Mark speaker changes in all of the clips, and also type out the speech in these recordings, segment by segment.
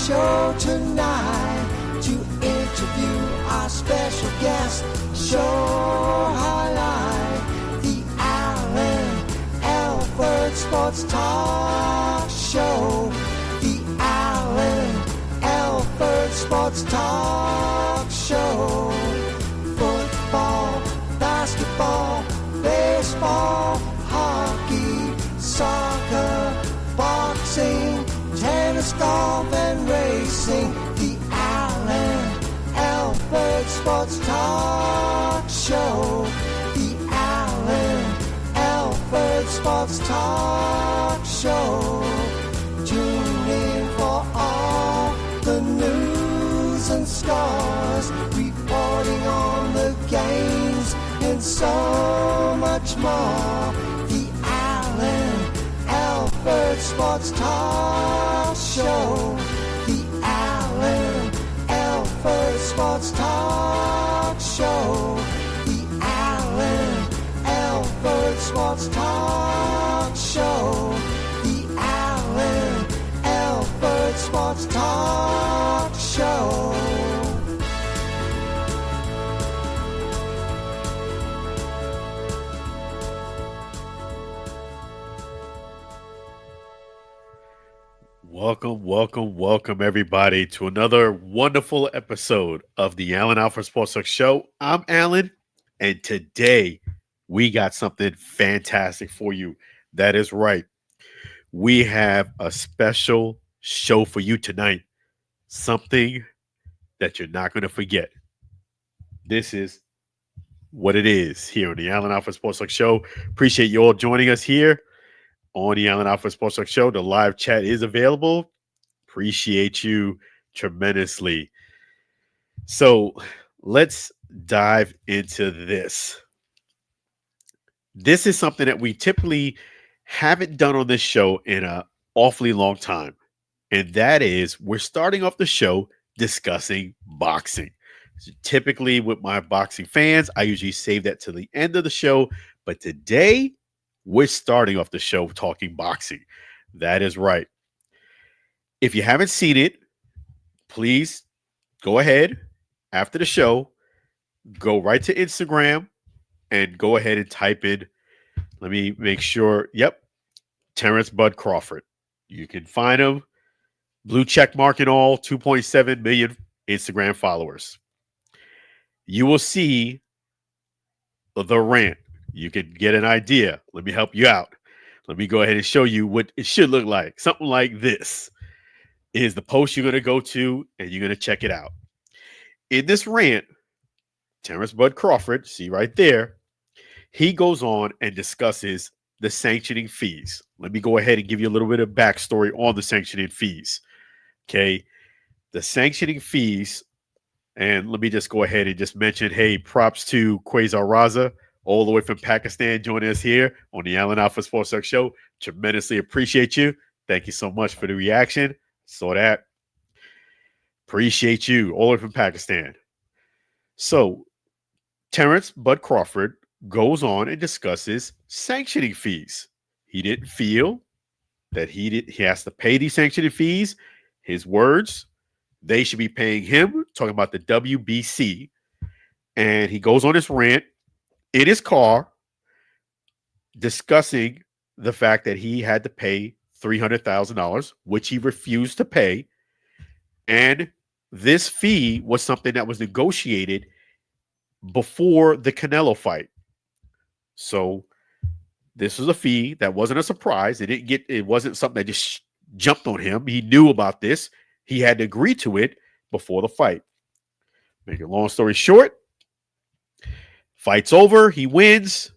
Speaker 1: show tonight to interview our special guest. Show highlight the Alan Alford Sports Talk Show. The Alan Alford Sports Talk Show. Football, basketball, baseball, hockey, soccer, boxing, tennis, golf, and racing. The Alan Alford Sports Talk Show. The Alan Alford Sports Talk Show. Tune in for all the news and scores, reporting on the games and so much more. The Alan Alford Sports Talk Show. The Alan Alford Sports Talk Show. The Alan Alford Sports Talk Show. The Alan Alford Sports Talk Show.
Speaker 2: Welcome, everybody, to another wonderful episode of the Alan Alford Sports Talk Show. I'm Alan, and today we got something fantastic for you. That is right. We have a special show for you tonight. Something that you're not going to forget. This is what it is here on the Alan Alford Sports Talk Show. Appreciate you all joining us here on the Alan Alford Sports Talk Show. The live chat is available. Appreciate you tremendously. So let's dive into this. This is something that we typically haven't done on this show in an awfully long time. And that is, we're starting off the show discussing boxing. So typically with my boxing fans, I usually save that to the end of the show. But today, we're starting off the show talking boxing. That is right. If you haven't seen it, please go ahead after the show, go right to Instagram and go ahead and type in, let me make sure, Terence Bud Crawford. You can find him, blue check mark and all, 2.7 million Instagram followers. You will see the rant. You can get an idea. Let me help you out. Let me go ahead and show you what it should look like. Something like this is the post you're going to go to, and you're going to check it out. In this rant, Terence Bud Crawford, see right there, he goes on and discusses the sanctioning fees. Let me go ahead and give you a little bit of backstory on the sanctioning fees. Okay. The sanctioning fees, and let me just go ahead and just mention, hey, props to Quasar Raza, all the way from Pakistan, joining us here on the Alan Alford Sports Talk Show. Tremendously appreciate you. Thank you so much for the reaction. Saw that. Appreciate you, all the way from Pakistan. So, Terence Bud Crawford goes on and discusses sanctioning fees. He didn't feel that he has to pay these sanctioning fees. His words, they should be paying him, talking about the WBC. And he goes on this rant in his car, discussing the fact that he had to pay $300,000, which he refused to pay. And this fee was something that was negotiated before the Canelo fight. So this was a fee that wasn't a surprise. It wasn't something that just jumped on him. He knew about this. He had to agree to it before the fight. Make a long story short, fight's over, he wins,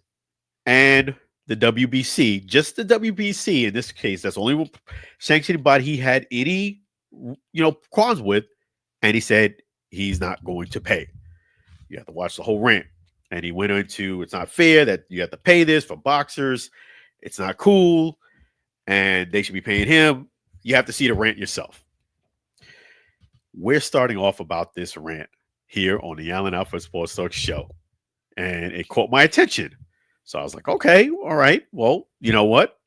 Speaker 2: and the WBC, just the WBC in this case, that's the only sanctioning body he had any, qualms with, and he said he's not going to pay. You have to watch the whole rant. And he went into, it's not fair that you have to pay this for boxers. It's not cool, and they should be paying him. You have to see the rant yourself. We're starting off about this rant here on the Alan Alford Sports Talk Show. And it caught my attention. So I was like, okay, all right. Well, you know what?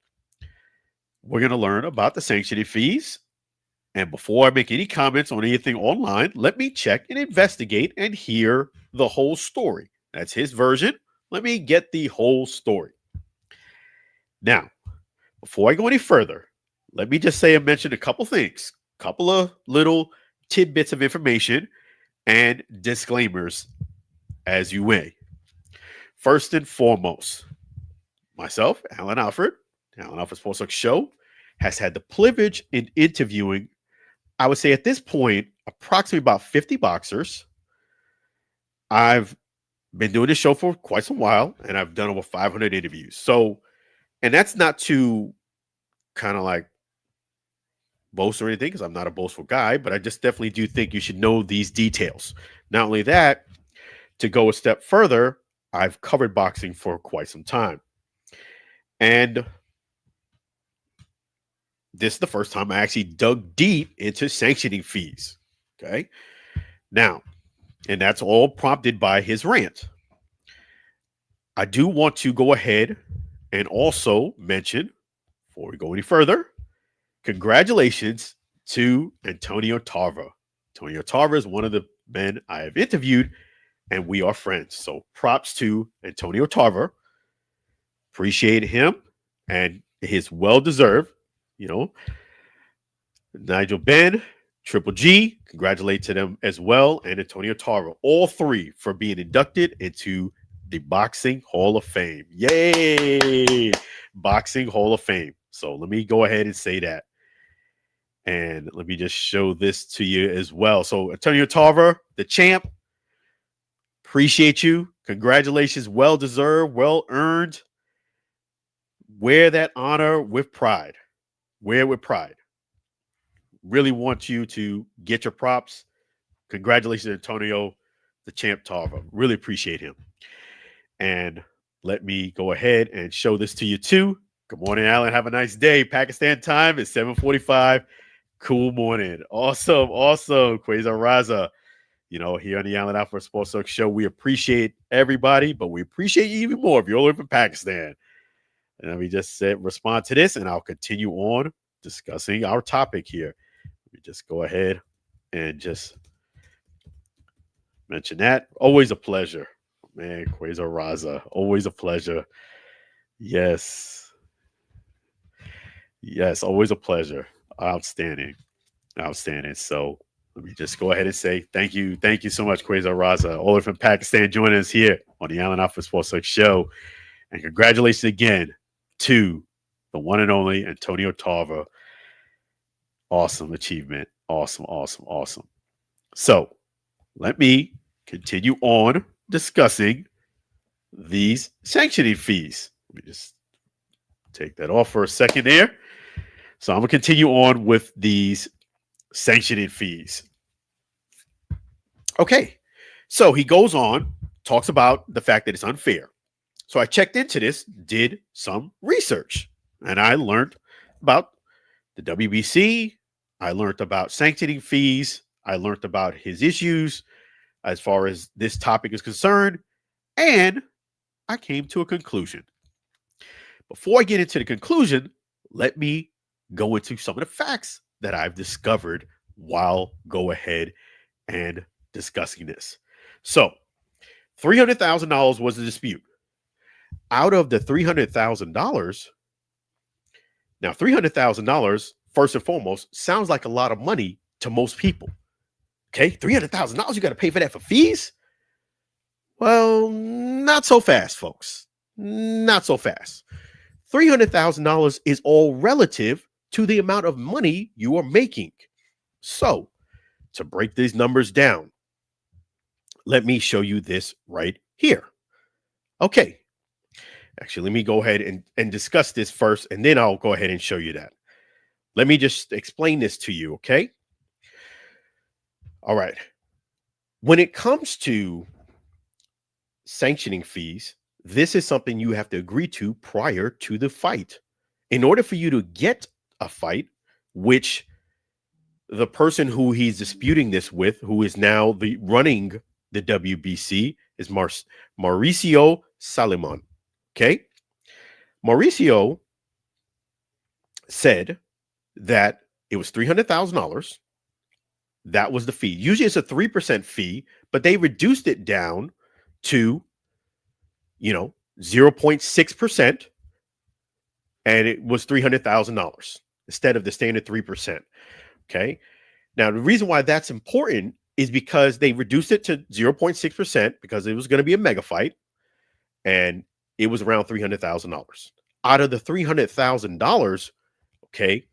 Speaker 2: We're going to learn about the sanctioning fees. And before I make any comments on anything online, let me check and investigate and hear the whole story. That's his version. Let me get the whole story. Now, before I go any further, let me just say I mentioned a couple things, couple of little tidbits of information and disclaimers as you may. First and foremost, myself, Alford Sports Talk Show, has had the privilege in interviewing, I would say at this point, approximately about 50 boxers. I've been doing this show for quite some while, and I've done over 500 interviews. So, and that's not to kind of like boast or anything, because I'm not a boastful guy, but I just definitely do think you should know these details. Not only that, to go a step further, I've covered boxing for quite some time. And this is the first time I actually dug deep into sanctioning fees. Okay. Now, and that's all prompted by his rant. I do want to go ahead and also mention, before we go any further, congratulations to Antonio Tarver. Antonio Tarver is one of the men I have interviewed, and we are friends. So props to Antonio Tarver. Appreciate him and his well-deserved, Nigel Ben, Triple G, congratulate to them as well, and Antonio Tarver, all three for being inducted into the Boxing Hall of Fame. Yay! Boxing Hall of Fame. So let me go ahead and say that. And let me just show this to you as well. So Antonio Tarver, the champ, appreciate you. Congratulations. Well-deserved, well-earned. Wear that honor with pride. Wear it with pride. Really want you to get your props. Congratulations, Antonio, the champ Tarver. Really appreciate him. And let me go ahead and show this to you too. Good morning, Alan. Have a nice day. Pakistan time is 7:45. Cool morning. Awesome. Quasar Raza. Here on the Alford Sports Talk Show, we appreciate everybody, but we appreciate you even more if you're all over from Pakistan. And let me just respond to this, and I'll continue on discussing our topic here. Let me just go ahead and just mention that. Always a pleasure. Man, Quasar Raza. Always a pleasure. Yes, always a pleasure. Outstanding. So let me just go ahead and say thank you. Thank you so much, Quasar Raza, all the way from Pakistan, joining us here on the Alford Sports Talk Show. And congratulations again to the one and only Antonio Tarver. Awesome achievement. Awesome. So let me continue on discussing these sanctioning fees. Let me just take that off for a second there. So I'm going to continue on with these sanctioning fees. Okay. So he goes on, talks about the fact that it's unfair. So I checked into this, did some research, and I learned about the WBC. I learned about sanctioning fees. I learned about his issues as far as this topic is concerned, and I came to a conclusion. Before I get into the conclusion, let me go into some of the facts that I've discovered while go ahead and discussing this. So $300,000 was the dispute. Out of the $300,000, now $300,000, first and foremost, sounds like a lot of money to most people. Okay, $300,000, you got to pay for that for fees? Well, not so fast, folks. Not so fast. $300,000 is all relative to the amount of money you are making. So, to break these numbers down, let me show you this right here. Okay. Actually, let me go ahead and discuss this first, and then I'll go ahead and show you that. Let me just explain this to you, okay? All right. When it comes to sanctioning fees, this is something you have to agree to prior to the fight. In order for you to get a fight, which the person who he's disputing this with, who is now running the WBC, is Mauricio Salomon. Okay. Mauricio said that It was $300,000. That was the fee. Usually it's a 3% fee, but they reduced it down to, 0.6%. And it was $300,000 instead of the standard 3%. Okay. Now, the reason why that's important is because they reduced it to 0.6% because it was going to be a mega fight. And it was around $300,000. Out of the $300,000, okay,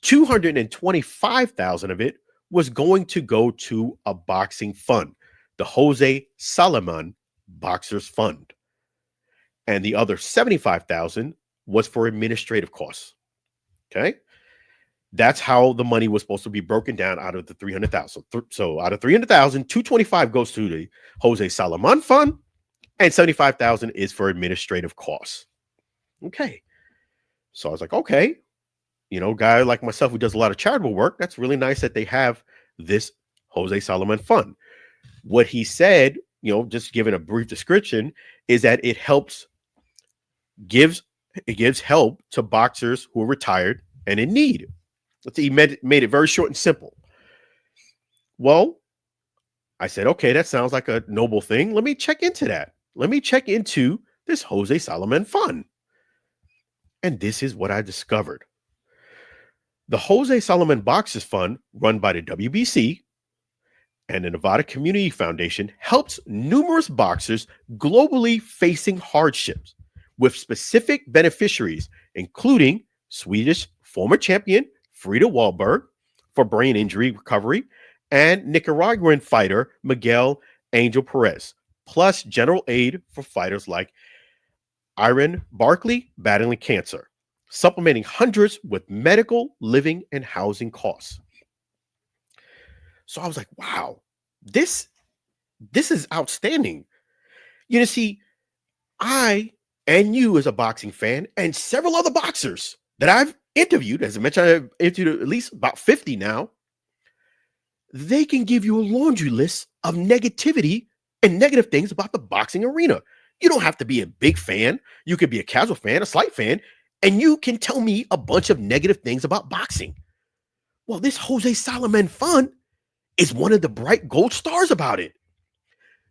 Speaker 2: $225,000 of it was going to go to a boxing fund, the Jose Salaman Boxers Fund. And the other $75,000 was for administrative costs. Okay. That's how the money was supposed to be broken down out of the 300,000. So out of 300,000, 225 goes to the Jose Salaman Fund, and 75,000 is for administrative costs. Okay. So I was like, okay, guy like myself who does a lot of charitable work, that's really nice that they have this Jose Salaman Fund. What he said, just giving a brief description, is that it gives help to boxers who are retired and in need. He made it very short and simple. Well, I said, okay, that sounds like a noble thing. Let me check into that. Let me check into this Jose Salaman Fund. And this is what I discovered. The Jose Salaman Boxers Fund, run by the WBC and the Nevada Community Foundation, helps numerous boxers globally facing hardships, with specific beneficiaries, including Swedish former champion Frida Wahlberg for brain injury recovery, and Nicaraguan fighter Miguel Angel Perez, plus general aid for fighters like Iron Barkley battling cancer, supplementing hundreds with medical, living, and housing costs. So I was like, wow, this is outstanding. See, I and you as a boxing fan and several other boxers that I've interviewed, as I mentioned, I've interviewed at least about 50 now, they can give you a laundry list of negativity and negative things about the boxing arena. You don't have to be a big fan. You could be a casual fan, a slight fan, and you can tell me a bunch of negative things about boxing. Well, this Jose Salaman Fund is one of the bright gold stars about it.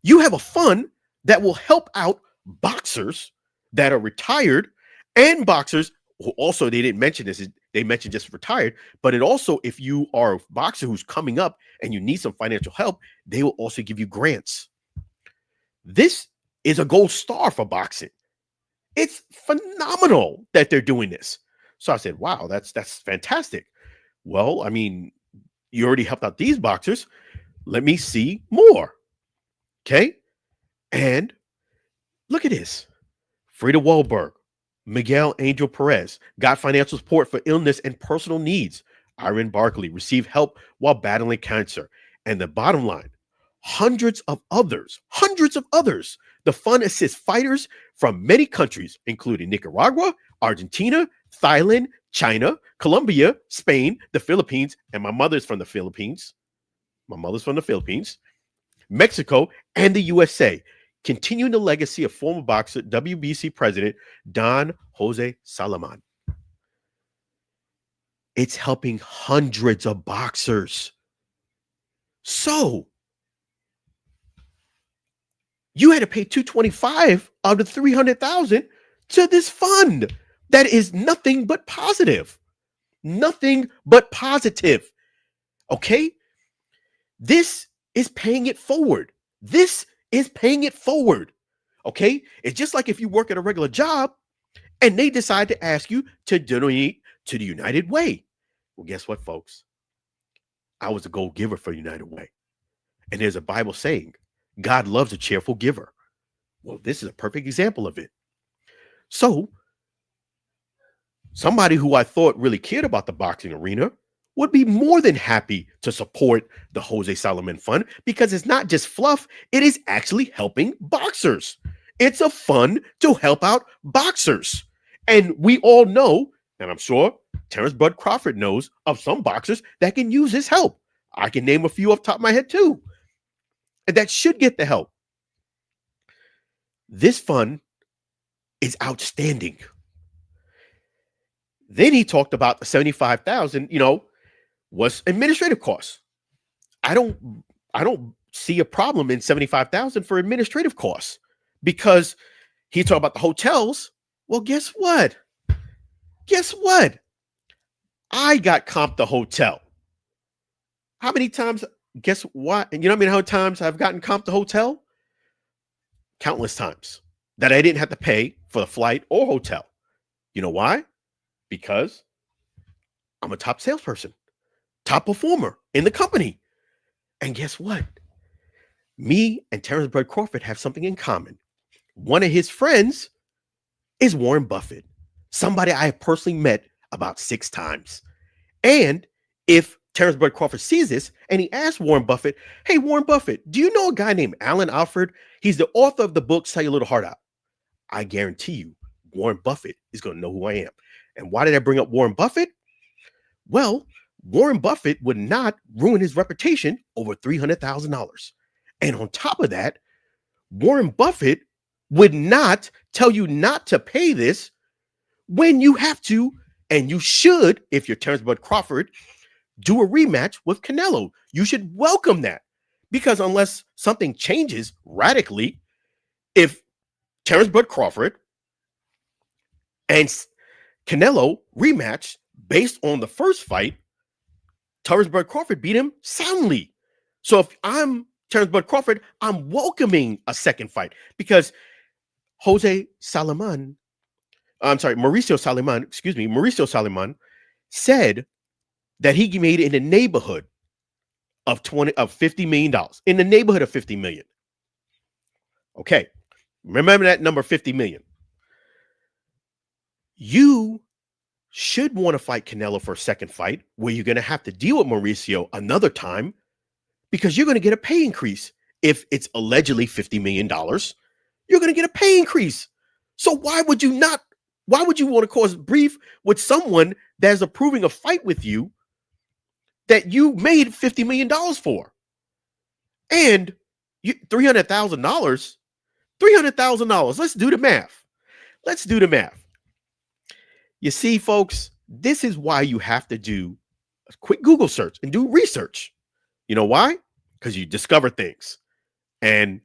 Speaker 2: You have a fund that will help out boxers that are retired and boxers who also, they didn't mention this, they mentioned just retired, but it also, if you are a boxer who's coming up and you need some financial help, they will also give you grants. This is a gold star for boxing. It's phenomenal that they're doing this. So I said, wow, that's fantastic. Well, I mean, you already helped out these boxers. Let me see more. Okay. And look at this. Frida Wahlberg, Miguel Angel Perez got financial support for illness and personal needs. Iron Barkley received help while battling cancer. And the bottom line, hundreds of others. The fund assists fighters from many countries, including Nicaragua, Argentina, Thailand, China, Colombia, Spain, the Philippines, and my mother's from the Philippines. Mexico, and the USA, continuing the legacy of former boxer WBC president Don Jose Salaman. It's helping hundreds of boxers. So you had to pay $225,000 of the $300,000 to this fund. That is nothing but positive. Nothing but positive. Okay? This is paying it forward. Okay? It's just like if you work at a regular job and they decide to ask you to donate to the United Way. Well, guess what, folks? I was a gold giver for United Way. And there's a Bible saying, God loves a cheerful giver. Well, this is a perfect example of it. So, somebody who I thought really cared about the boxing arena would be more than happy to support the Jose Salaman Fund, because it's not just fluff, it is actually helping boxers. It's a fund to help out boxers. And we all know, and I'm sure Terence Bud Crawford knows of some boxers that can use this help. I can name a few off the top of my head too. And that should get the help. This fund is outstanding. Then he talked about the $75,000, was administrative costs. I don't see a problem in 75,000 for administrative costs because he talked about the hotels. Well, guess what? Guess what? I got comped the hotel. How many times? Guess what? And you know how many times I've gotten comped the hotel? Countless times that I didn't have to pay for the flight or hotel. You know why? Because I'm a top salesperson, top performer in the company. And guess what? Me and Terence Crawford have something in common. One of his friends is Warren Buffett, somebody I have personally met about 6 times. And if Terence Crawford sees this and he asks Warren Buffett, hey, Warren Buffett, do you know a guy named Alford? He's the author of the book, Sell Your Little Heart Out. I guarantee you, Warren Buffett is going to know who I am. And why did I bring up Warren Buffett? Well, Warren Buffett would not ruin his reputation over $300,000. And on top of that, Warren Buffett would not tell you not to pay this when you have to, and you should, if you're Terence Bud Crawford, do a rematch with Canelo. You should welcome that because unless something changes radically, if Terence Bud Crawford and Canelo rematch based on the first fight, Terence Bud Crawford beat him soundly. So if I'm Terence Bud Crawford, I'm welcoming a second fight because Mauricio Saliman said that he made in the neighborhood of $50 million, in the neighborhood of $50 million. Okay. Remember that number, 50 million. You should want to fight Canelo for a second fight where you're going to have to deal with Mauricio another time because you're going to get a pay increase. If it's allegedly $50 million, you're going to get a pay increase. So why would you want to cause beef with someone that's approving a fight with you that you made $50 million for? And $300,000. Let's do the math. You see, folks, this is why you have to do a quick Google search and do research. You know why? Because you discover things. And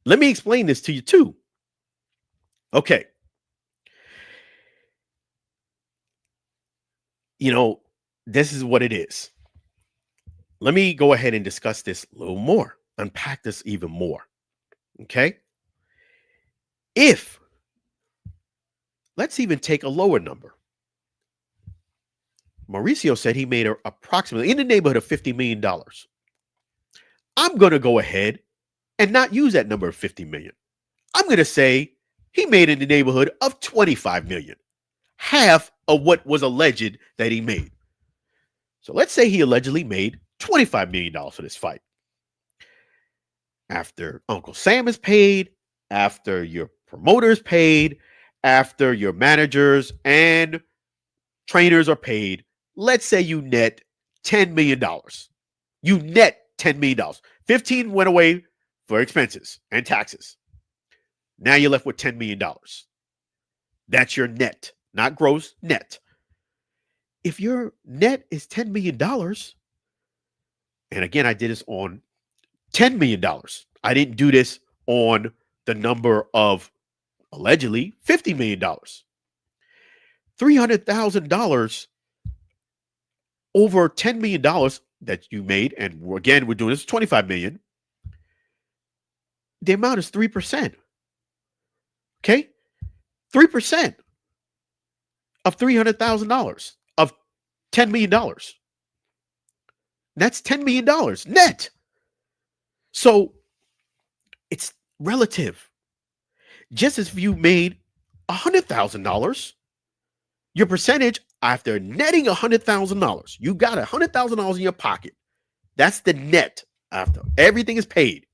Speaker 2: let me explain this to you too. Okay. This is what it is. Let me go ahead and discuss this a little more, unpack this even more. Okay. Let's even take a lower number. Mauricio said he made approximately in the neighborhood of $50 million. I'm going to go ahead and not use that number of 50 million. I'm going to say he made in the neighborhood of 25 million, half of what was alleged that he made. So let's say he allegedly made $25 million for this fight. After Uncle Sam is paid, after your promoters paid, after your managers and trainers are paid, let's say you net $10 million. You net $10 million. 15 went away for expenses and taxes. Now you're left with $10 million. That's your net, not gross, net. If your net is $10 million, and again, I did this on $10 million. I didn't do this on the number of allegedly $50 million. $300,000 over $10 million that you made, and again, we're doing this $25 million. The amount is 3%. Okay? 3% of $300,000 of $10 million. That's $10 million net. So it's relative. Just as if you made $100,000, your percentage after netting $100,000, you got $100,000 in your pocket. That's the net after everything is paid.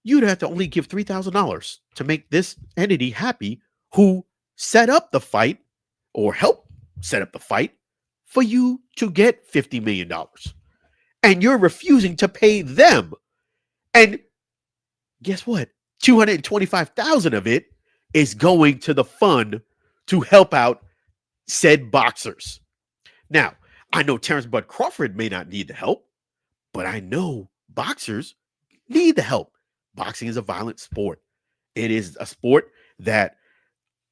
Speaker 2: You'd have to only give $3,000 to make this entity happy who set up the fight or helped set up the fight for you to get $50 million. And you're refusing to pay them. And guess what? $225,000 of it is going to the fund to help out said boxers. Now, I know Terence Bud Crawford may not need the help, but I know boxers need the help. Boxing is a violent sport. It is a sport that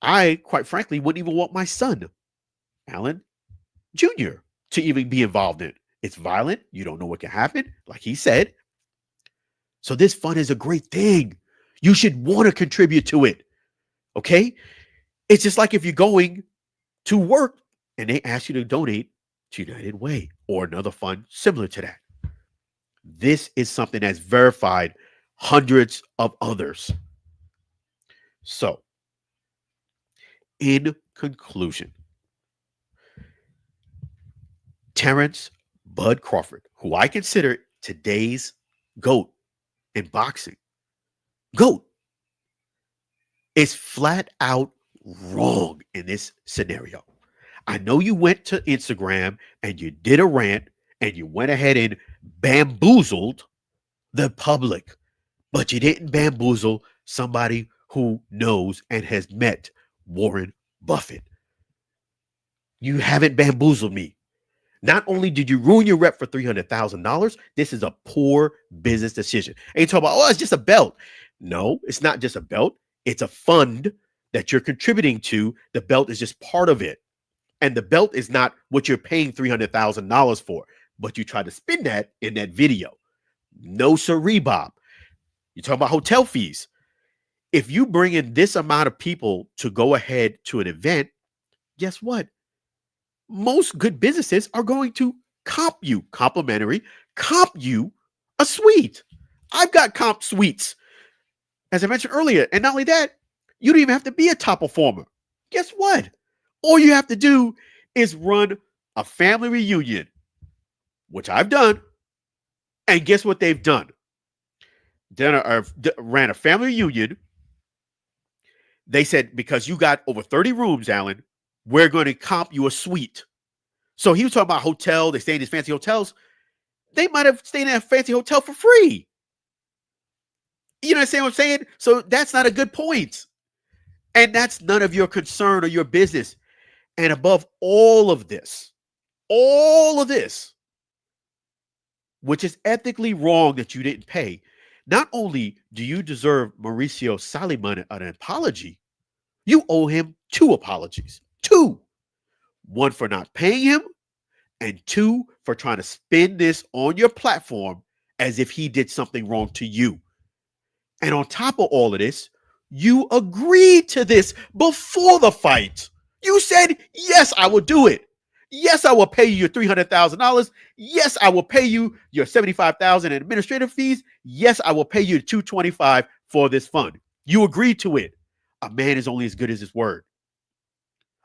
Speaker 2: I, quite frankly, wouldn't even want my son, Alan Jr., to even be involved in. It's violent. You don't know what can happen, like he said. So this fund is a great thing. You should want to contribute to it. Okay? It's just like if you're going to work and they ask you to donate to United Way or another fund similar to that. This is something that's verified hundreds of others. So, in conclusion, Terence Bud Crawford, who I consider today's GOAT in boxing, GOAT, is flat out wrong in this scenario. I know you went to Instagram and you did a rant and you went ahead and bamboozled the public, but you didn't bamboozle somebody who knows and has met Warren Buffett. You haven't bamboozled me. Not only did you ruin your rep for $300,000, this is a poor business decision. And you talk about, oh, it's just a belt. No, it's not just a belt. It's a fund that you're contributing to. The belt is just part of it. And the belt is not what you're paying $300,000 for, but you try to spin that in that video. No siree, Bob. You talk about hotel fees. If you bring in this amount of people to go ahead to an event, guess what? Most good businesses are going to comp you a suite. I've got comp suites, as I mentioned earlier. And not only that, you don't even have to be a top performer. Guess what? All you have to do is run a family reunion, which I've done. And guess what they've done? Ran a family reunion. They said, because you got over 30 rooms, Alan, we're going to comp you a suite. So he was talking about hotel. They stay in these fancy hotels. They might have stayed in a fancy hotel for free. You understand what I'm saying? So that's not a good point. And that's none of your concern or your business. And above all of this, which is ethically wrong that you didn't pay, not only do you deserve Mauricio Saliman an apology, you owe him 2 apologies. 2. 1 for not paying him, and 2 for trying to spin this on your platform as if he did something wrong to you. And on top of all of this, you agreed to this before the fight. You said, yes, I will do it. Yes, I will pay you your $300,000. Yes, I will pay you your $75,000 in administrative fees. Yes, I will pay you $225,000 for this fund. You agreed to it. A man is only as good as his word.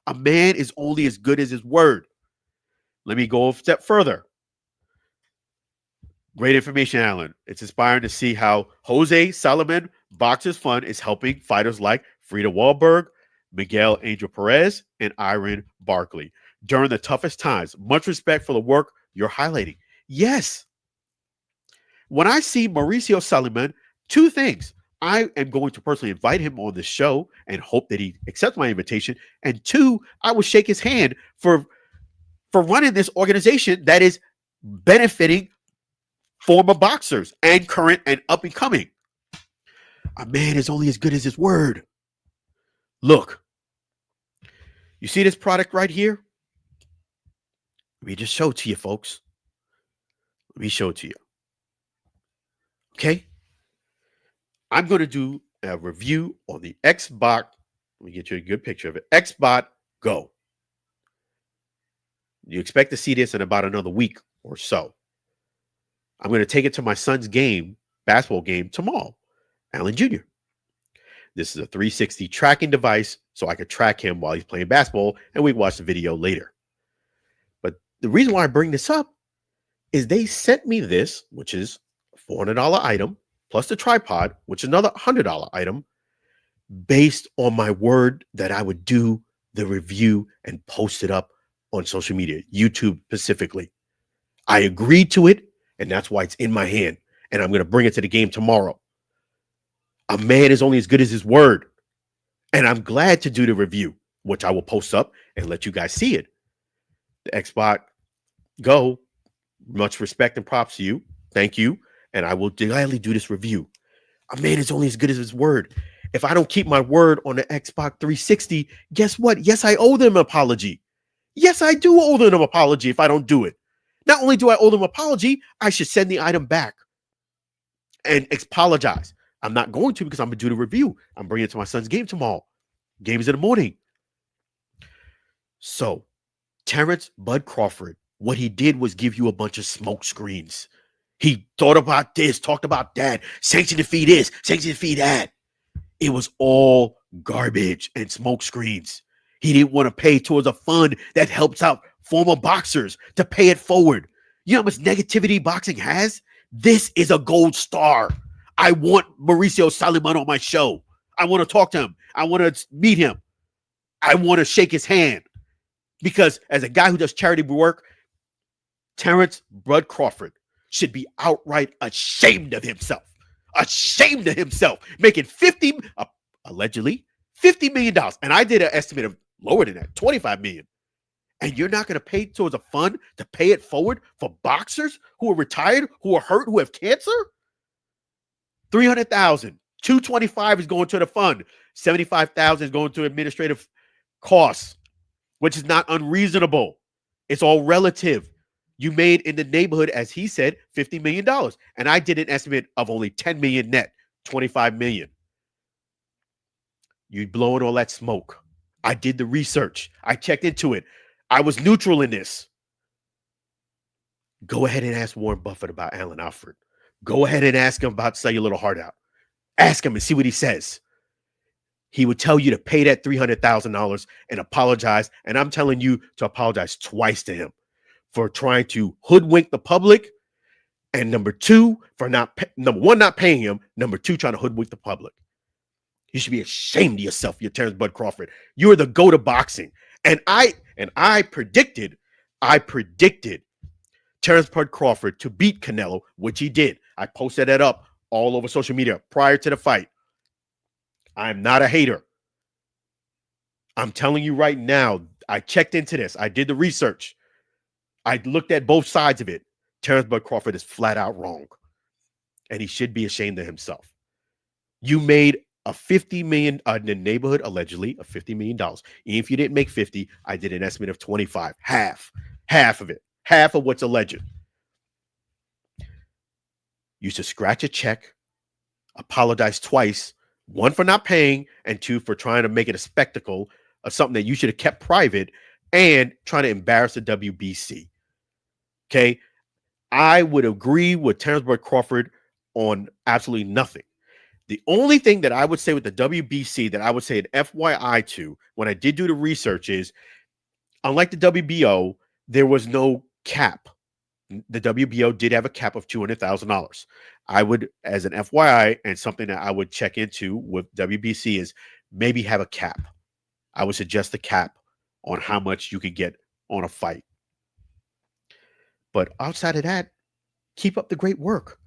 Speaker 2: A man is only as good as his word. Let me go a step further. Great information, Alan. It's inspiring to see how Jose Salaman Boxers Fund is helping fighters like Frida Wahlberg, Miguel Angel Perez, and Iron Barkley during the toughest times. Much respect for the work you're highlighting. Yes. When I see Mauricio Salaman, 2 things. I am going to personally invite him on the show and hope that he accepts my invitation. And 2, I will shake his hand for running this organization that is benefiting former boxers and current and up and coming. A man is only as good as his word. Look, you see this product right here? Let me just show it to you, folks. Let me show it to you. Okay? I'm going to do a review on the Xbot. Let me get you a good picture of it. Xbot Go. You expect to see this in about another week or so. I'm going to take it to my son's basketball game tomorrow, Alan Jr. This is a 360 tracking device, so I could track him while he's playing basketball, and we can watch the video later. But the reason why I bring this up is they sent me this, which is a $400 item, plus the tripod, which is another $100 item, based on my word that I would do the review and post it up on social media, YouTube specifically. I agreed to it, and that's why it's in my hand, and I'm going to bring it to the game tomorrow. A man is only as good as his word, and I'm glad to do the review, which I will post up and let you guys see it. The Xbox Go. Much respect and props to you. Thank you. And I will gladly do this review. A man is only as good as his word. If I don't keep my word on the Xbox 360, guess what? Yes, I owe them an apology. Yes, I do owe them an apology if I don't do it. Not only do I owe them an apology, I should send the item back and apologize. I'm not going to because I'm going to do the review. I'm bringing it to my son's game tomorrow. Games in the morning. So, Terence Bud Crawford, what he did was give you a bunch of smoke screens. He thought about this, talked about that, sanction the fee this, sanction the fee that. It was all garbage and smoke screens. He didn't want to pay towards a fund that helps out former boxers to pay it forward. You know how much negativity boxing has? This is a gold star. I want Mauricio Saliman on my show. I want to talk to him. I want to meet him. I want to shake his hand. Because as a guy who does charity work, Terence Bud Crawford should be outright ashamed of himself. Ashamed of himself. Making allegedly, $50 million. And I did an estimate of lower than that, $25 million. And you're not going to pay towards a fund to pay it forward for boxers who are retired, who are hurt, who have cancer? $300,000. $225 is going to the fund. $75,000 is going to administrative costs, which is not unreasonable. It's all relative. You made in the neighborhood, as he said, $50 million. And I did an estimate of only $10 million net, $25 million. You blowing all that smoke. I did the research. I checked into it. I was neutral in this. Go ahead and ask Warren Buffett about Allen Alford. Go ahead and ask him about Sell Your Little Heart Out. Ask him and see what he says. He would tell you to pay that $300,000 and apologize. And I'm telling you to apologize twice to him for trying to hoodwink the public. And number two, for number one, not paying him. Number two, trying to hoodwink the public. You should be ashamed of yourself, you're Terence Bud Crawford. You're the GOAT of boxing. And I predicted Terence Bud Crawford to beat Canelo, which he did. I posted that up all over social media prior to the fight. I'm not a hater. I'm telling you right now, I checked into this. I did the research. I looked at both sides of it. Terence Bud Crawford is flat out wrong. And he should be ashamed of himself. You made a $50 million in the neighborhood, allegedly, of $50 million. Even if you didn't make 50, I did an estimate of 25. Half of it. Half of what's alleged. You should scratch a check, apologize twice, one for not paying, and two for trying to make it a spectacle of something that you should have kept private and trying to embarrass the WBC. Okay? I would agree with Terence Bud Crawford on absolutely nothing. The only thing that I would say with the WBC that I would say an FYI to when I did do the research is, unlike the WBO, there was no cap. The WBO did have a cap of $200,000. I would, as an FYI, and something that I would check into with WBC is maybe have a cap. I would suggest a cap on how much you could get on a fight. But outside of that, keep up the great work.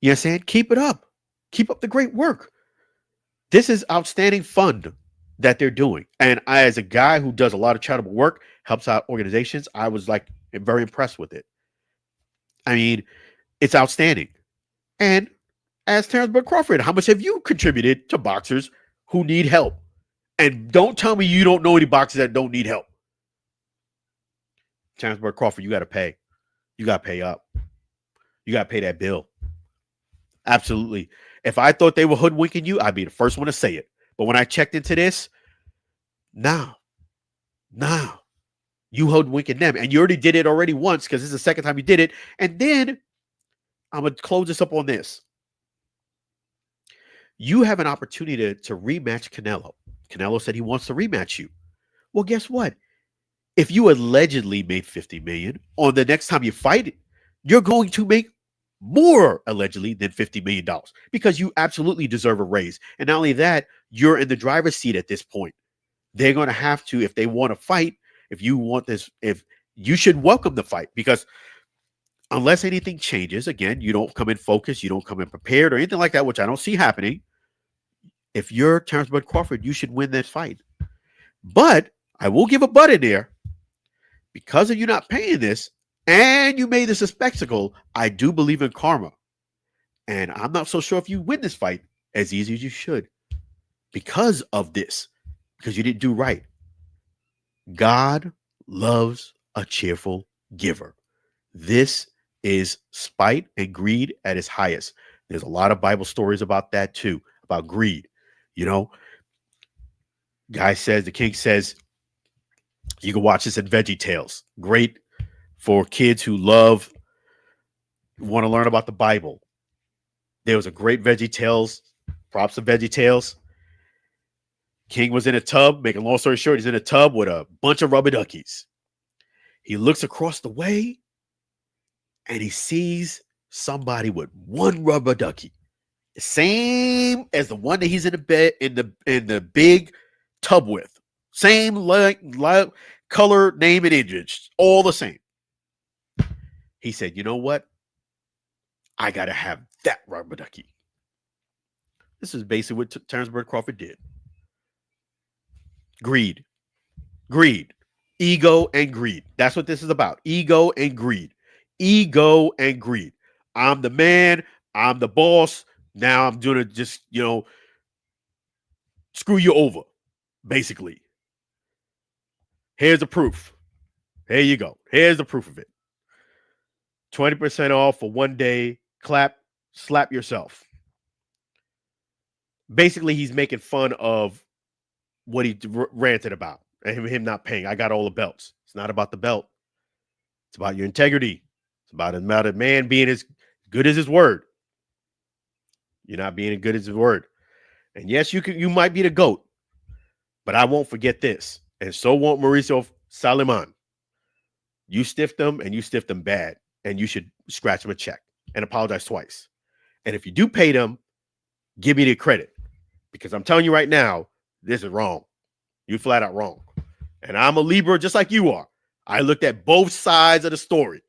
Speaker 2: You know what I'm saying? Keep it up. Keep up the great work. This is outstanding fun that they're doing. And I, as a guy who does a lot of charitable work, helps out organizations, I was like very impressed with it. I mean, it's outstanding. And as Terence Bud Crawford, how much have you contributed to boxers who need help? And don't tell me you don't know any boxers that don't need help. Terence Bud Crawford, you got to pay. You got to pay up. You got to pay that bill. Absolutely. If I thought they were hoodwinking you, I'd be the first one to say it. But when I checked into this, now, you hoodwinking them. And you already did it already once because this is the second time you did it. And then I'm going to close this up on this. You have an opportunity to rematch Canelo. Canelo said he wants to rematch you. Well, guess what? If you allegedly made $50 million, on the next time you fight, you're going to make more allegedly than $50 million because you absolutely deserve a raise. And not only that, you're in the driver's seat at this point. They're going to have to, if they want to fight, if you want this, if you should welcome the fight, because unless anything changes, again, you don't come in focused, you don't come in prepared or anything like that, which I don't see happening. If you're Terence Bud Crawford, you should win that fight. But I will give a but in there. Because of you not paying this, and you made this a spectacle, I do believe in karma. And I'm not so sure if you win this fight as easy as you should because of this, because you didn't do right. God loves a cheerful giver. This is spite and greed at its highest. There's a lot of Bible stories about that too, about greed. You know, the king says, you can watch this at Veggie Tales. Great for kids who want to learn about the Bible. There was a great Veggie Tales, props to Veggie Tales. King was in a tub, making a long story short, he's in a tub with a bunch of rubber duckies. He looks across the way and he sees somebody with one rubber ducky, the same as the one that he's in the bed in the big tub with. Same color, name, and image, all the same. He said, you know what? I got to have that rubber ducky. This is basically what Terence Crawford did. Greed, ego, and greed. That's what this is about. Ego and greed. I'm the man. I'm the boss. Now I'm going to just, screw you over, basically. Here's the proof. Here you go. Here's the proof of it. 20% off for one day. Slap yourself. Basically, he's making fun of what he ranted about and him not paying. I got all the belts. It's not about the belt. It's about your integrity. It's about a man being as good as his word. You're not being as good as his word. And yes, you might be the GOAT, but I won't forget this. And so won't Mauricio Sulaimán. You stiffed them, and you stiffed them bad. And you should scratch them a check and apologize twice. And if you do pay them, give me the credit. Because I'm telling you right now, this is wrong. You flat out wrong. And I'm a Libra just like you are. I looked at both sides of the story.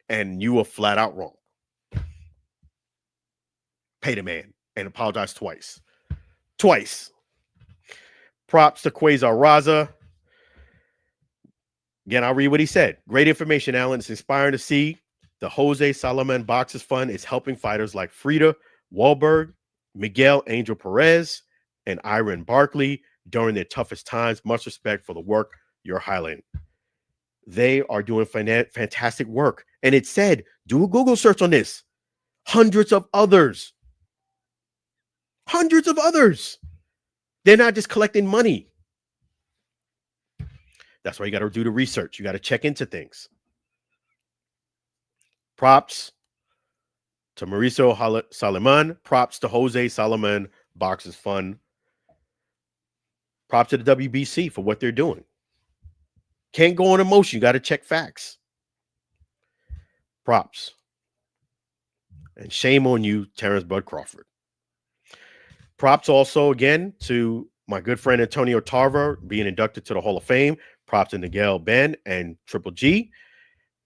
Speaker 2: And you were flat out wrong. Pay the man and apologize twice. Props to Quasar Raza. Again, I'll read what he said. Great information, Alan. It's inspiring to see the Jose Sulaimán Boxers Fund is helping fighters like Frida Wahlberg, Miguel Angel Perez, and Iron Barkley during their toughest times. Much respect for the work you're highlighting. They are doing fantastic work. And it said, do a Google search on this. Hundreds of others. They're not just collecting money. That's why you got to do the research. You got to check into things. Props to Mauricio Sulaimán. Props to Jose Sulaimán Boxers Fund. Props to the WBC for what they're doing. Can't go on emotion. You got to check facts. Props. And shame on you, Terence Bud Crawford. Props also, again, to my good friend Antonio Tarver being inducted to the Hall of Fame. Props to Nigel Benn and Triple G.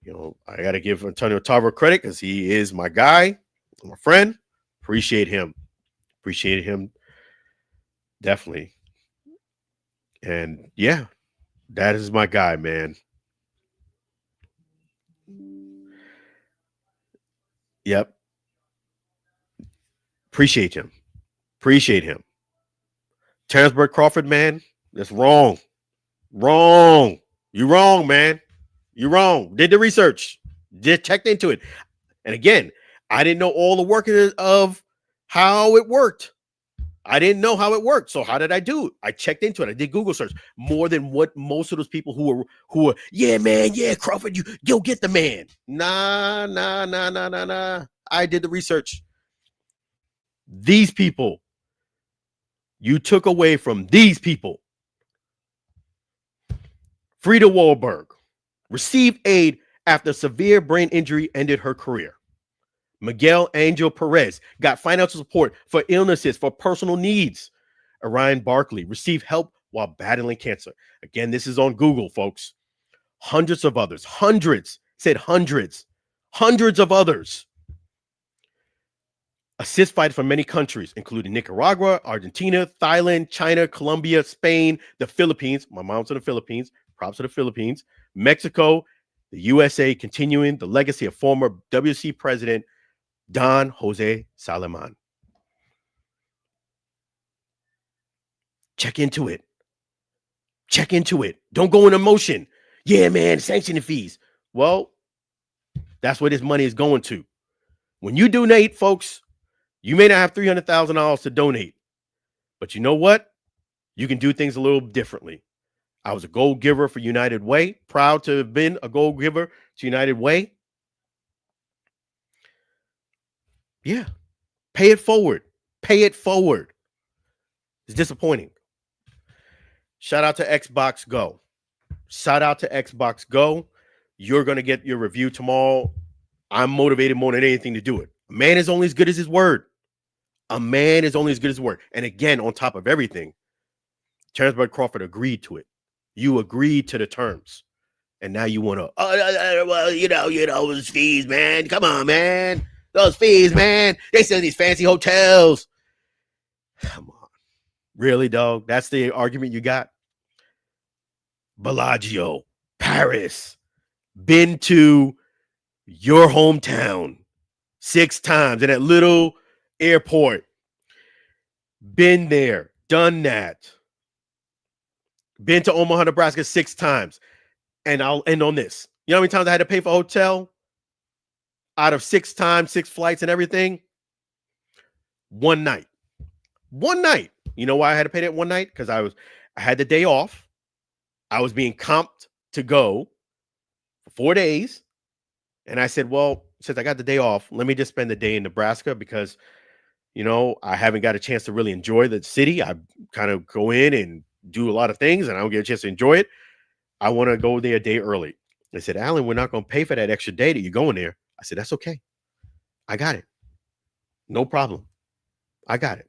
Speaker 2: I got to give Antonio Tarver credit because he is my guy, my friend. Appreciate him. Definitely. And yeah, that is my guy, man. Yep. Appreciate him. Terence Bud Crawford, man, that's wrong. You wrong, man. You wrong. Did the research. Checked into it. And again, I didn't know all the workings of how it worked. So how did I do it? I checked into it. I did Google search more than what most of those people who were, yeah, man, yeah, Crawford, you get the man. Nah. I did the research. These people, you took away from these people. Frida Wahlberg received aid after severe brain injury ended her career. Miguel Angel Perez got financial support for illnesses for personal needs. Orion Barkley received help while battling cancer. Again, this is on Google, folks. Hundreds of others. Hundreds of others. Assist fighters from many countries, including Nicaragua, Argentina, Thailand, China, Colombia, Spain, the Philippines. My mom's in the Philippines. Props to the Philippines. Mexico,
Speaker 3: the USA continuing the legacy of former WC president Don Jose Salomon. Check into it. Check into it. Don't go in emotion. Yeah, man, sanctioning fees. Well, that's where this money is going to. When you donate, folks, you may not have $300,000 to donate, but you know what? You can do things a little differently. I was a gold giver for United Way. Proud to have been a gold giver to United Way. Yeah. Pay it forward. Pay it forward. It's disappointing. Shout out to Xbox Go. Shout out to Xbox Go. You're going to get your review tomorrow. I'm motivated more than anything to do it. A man is only as good as his word. A man is only as good as his word. And again, on top of everything, Terence Crawford agreed to it. You agreed to the terms. And now you want to, well, you know, those fees, man. Come on, man. Those fees, man. They send these fancy hotels. Come on. Really, dog? That's the argument you got? Bellagio, Paris, been to your hometown 6 times in that little airport. Been there, done that. Been to Omaha, Nebraska 6 times. And I'll end on this. You know how many times I had to pay for a hotel? Out of 6 times, 6 flights and everything? 1 night. 1 night. You know why I had to pay that 1 night? Because I had the day off. I was being comped to go for 4 days. And I said, well, since I got the day off, let me just spend the day in Nebraska because, you know, I haven't got a chance to really enjoy the city. I kind of go in and do a lot of things and I don't get a chance to enjoy it. I want to go there a day early. They said, Alan, we're not going to pay for that extra day that you're going there. I said, that's okay. I got it. No problem. I got it.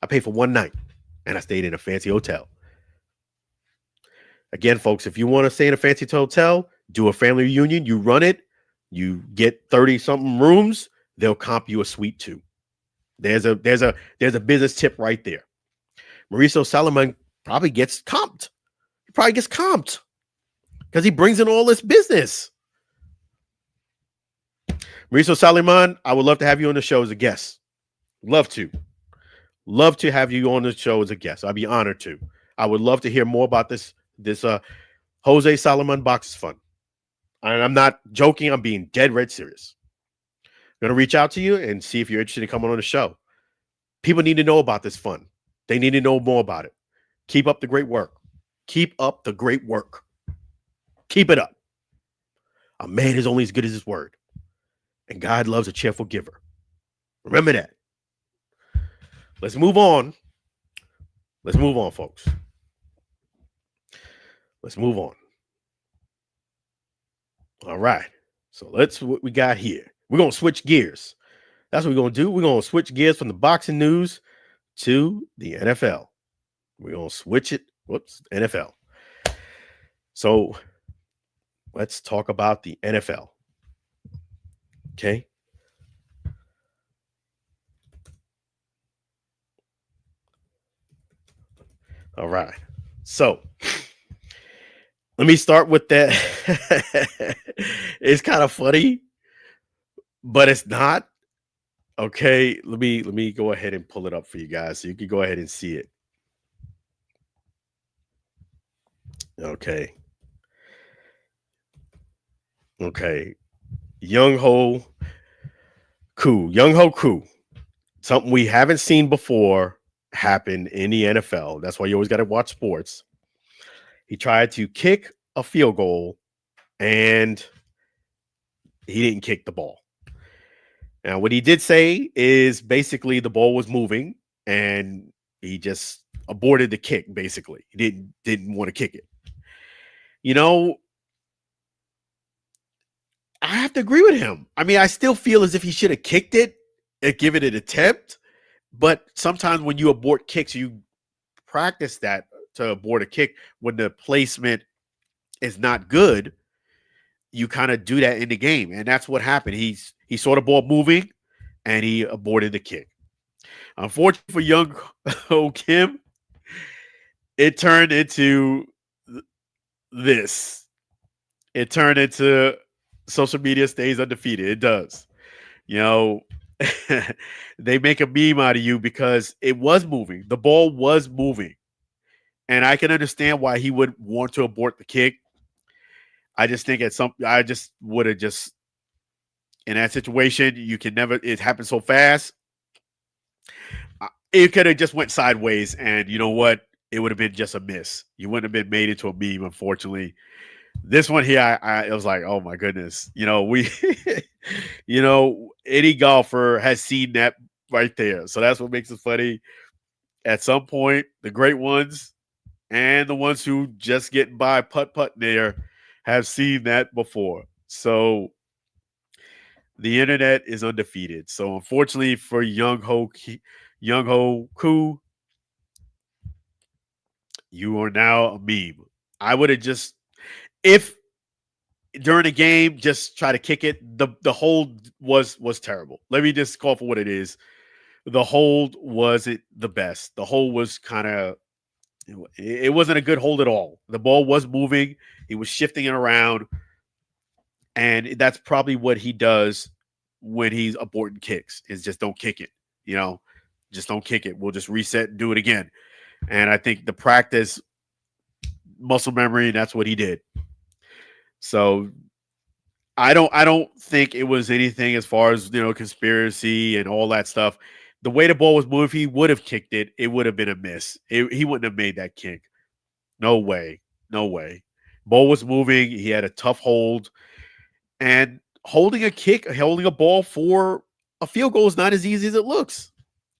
Speaker 3: I paid for 1 night and I stayed in a fancy hotel. Again, folks, if you want to stay in a fancy hotel, do a family reunion, you run it, you get 30-something rooms, they'll comp you a suite too. There's a business tip right there. Mauricio Salomon probably gets comped. He probably gets comped because he brings in all this business. Mauricio Salomon, I would love to have you on the show as a guest. Love to. Love to have you on the show as a guest. I'd be honored to. I would love to hear more about this Jose Salomon box is fun. And I'm not joking. I'm being dead red serious. I'm going to reach out to you and see if you're interested in coming on the show. People need to know about this fun. They need to know more about it. Keep up the great work. Keep up the great work. Keep it up. A man is only as good as his word. And God loves a cheerful giver. Remember that. Let's move on. Let's move on, folks. Let's move on. All right. So what we got here. We're going to switch gears. That's what we're going to do. We're going to switch gears from the boxing news to the NFL. We're going to switch it. NFL. So let's talk about the NFL. Okay. All right. So let me start with that. It's kind of funny, but it's not. Okay, let me go ahead and pull it up for you guys so you can go ahead and see it. Okay. Younghoe Koo. Something we haven't seen before happen in the NFL. That's why you always got to watch sports. He tried to kick a field goal and he didn't kick the ball. Now, what he did say is basically the ball was moving and he just aborted the kick, basically. He didn't want to kick it. You know, I have to agree with him. I mean, I still feel as if he should have kicked it and given it an attempt. But sometimes when you abort kicks, you practice that to abort a kick when the placement is not good. You kind of do that in the game. And that's what happened. He saw the ball moving and he aborted the kick. Unfortunately for Younghoe Kim, it turned into this.
Speaker 2: it turned into social media stays undefeated. It does. You know, they make a meme out of you because it was moving. The ball was moving. And I can understand why he would want to abort the kick. I just think I just would have just, in that situation, you can never, it happened so fast. It could have just went sideways, and you know what? It would have been just a miss. You wouldn't have been made into a meme, unfortunately. This one here, it was like, oh my goodness. Any golfer has seen that right there. So that's what makes it funny. At some point, the great ones and the ones who just getting by putt there have seen that before. So the internet is undefeated. So unfortunately for Younghoe Koo, you are now a meme. I would have just, if during the game, just try to kick it. The hold was terrible. Let me just call for what it is. The hold wasn't the best. The hold was kind of, it wasn't a good hold at all. The ball was moving. He was shifting it around. And that's probably what he does when he's aborting kicks, is just don't kick it. Just don't kick it. We'll just reset and do it again. And I think the practice, muscle memory, that's what he did. So I don't think it was anything as far as, conspiracy and all that stuff. The way the ball was moving, if he would have kicked it, it would have been a miss. He wouldn't have made that kick. No way. No way. Ball was moving. He had a tough hold. And holding a ball for a field goal is not as easy as it looks.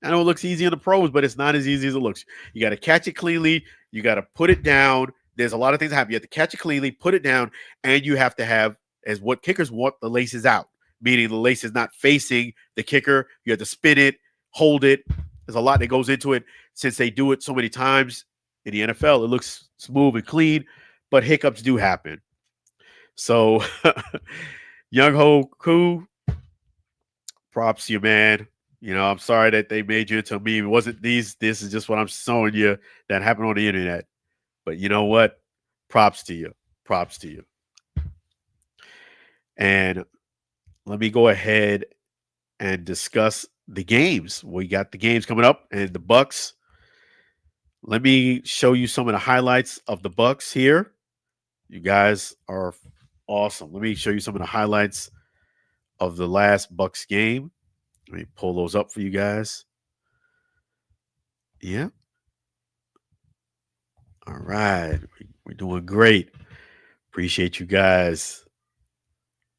Speaker 2: I know it looks easy in the pros, but it's not as easy as it looks. You got to catch it cleanly. You got to put it down. There's a lot of things that happen. You have to catch it cleanly, put it down, and you have to have, as what kickers want, the laces out, meaning the lace is not facing the kicker. You have to spin it, hold it. There's a lot that goes into it. Since they do it so many times in the NFL, it looks smooth and clean, but hiccups do happen. So, Younghoe Koo, props to you, man. I'm sorry that they made you into a meme. It wasn't these. This is just what I'm showing you that happened on the internet. But you know what? Props to you. Props to you. And let me go ahead and discuss the games. We got the games coming up, and the Bucs. Let me show you some of the highlights of the Bucs here. You guys are awesome. Let me show you some of the highlights of the last Bucs game. Let me pull those up for you guys. Yeah. All right. We're doing great. Appreciate you guys.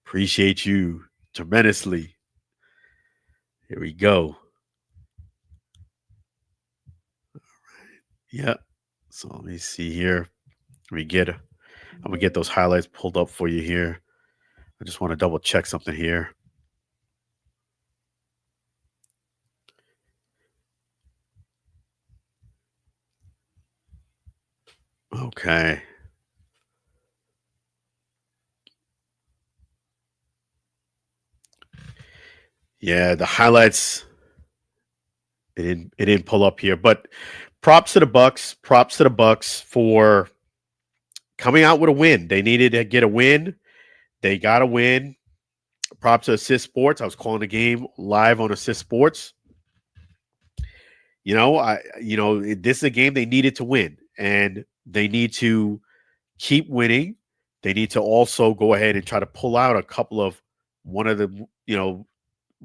Speaker 2: Appreciate you tremendously. Here we go. All right. Yeah. So let me see here. I'm gonna get those highlights pulled up for you here. I just want to double check something here. Okay. Yeah, the highlights, it didn't pull up here, but props to the Bucs. Props to the Bucs for coming out with a win. They needed to get a win. They got a win. Props to Assist Sports. I was calling the game live on Assist Sports. This is a game they needed to win, and they need to keep winning. They need to also go ahead and try to pull out a couple of one of the,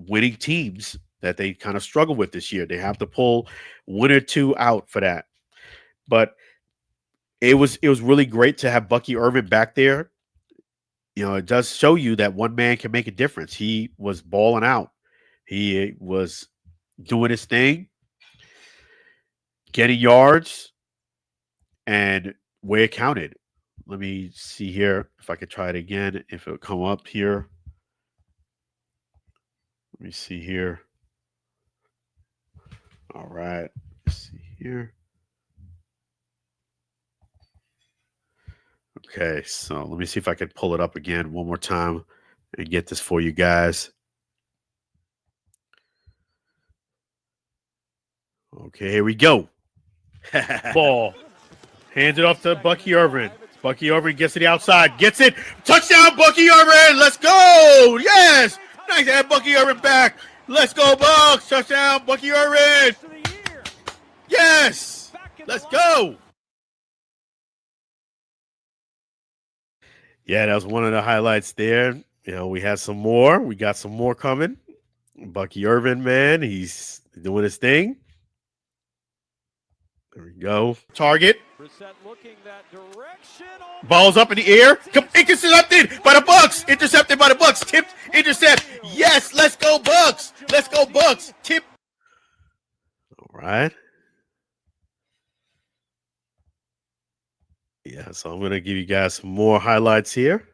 Speaker 2: winning teams that they kind of struggle with this year. They have to pull one or two out for that. But it was really great to have Bucky Irvin back there. It does show you that one man can make a difference. He was balling out. He was doing his thing, getting yards, and where it counted. Let me see here if I could try it again, if it'll come up here. Let me see here. All right. Let's see here. Okay, so let me see if I can pull it up again one more time and get this for you guys. Okay, here we go. Ball. Hands it off to Bucky Irvin.
Speaker 3: Bucky Irvin gets to the outside, gets it. Touchdown, Bucky Irvin. Let's go. Yes. Nice to have Bucky Irvin back. Let's go, Bucs. Touchdown, Bucky Irvin. Yes. Let's go. Yeah, that was one of the highlights there. You know, we had some more. We got some more coming. Bucky Irvin, man, he's doing his thing. There we go. Target. Ball's up in the air. Intercepted by the Bucs. Intercepted by the Bucs. Tipped. Intercept. Yes, let's go, Bucs. Let's go, Bucs. Tip. All right. Yeah, so I'm going to give you guys some more highlights here.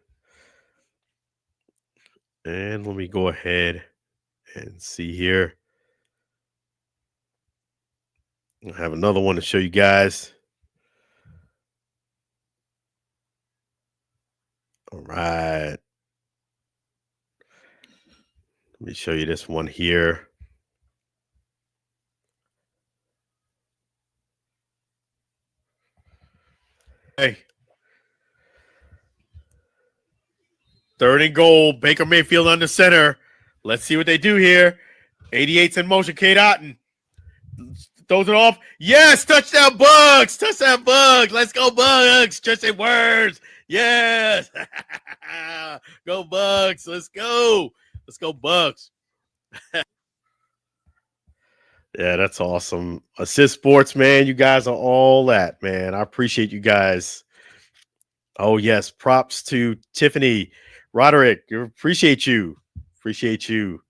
Speaker 3: And let me go ahead and see here. I have another one to show you guys. All right. Let me show you this one here. Hey. 3rd and goal. Baker Mayfield under center. Let's see what they do here. 88's in motion. Kate Otten throws it off. Yes, touchdown Bucs. Touchdown Bucs. Let's go Bucs. Justin Words. Yes. Go Bucs. Let's go. Let's go Bucs. Yeah, that's awesome. Assist Sports, man. You guys are all that, man. I appreciate you guys. Oh, yes. Props to Tiffany Roderick. Appreciate you. Appreciate you.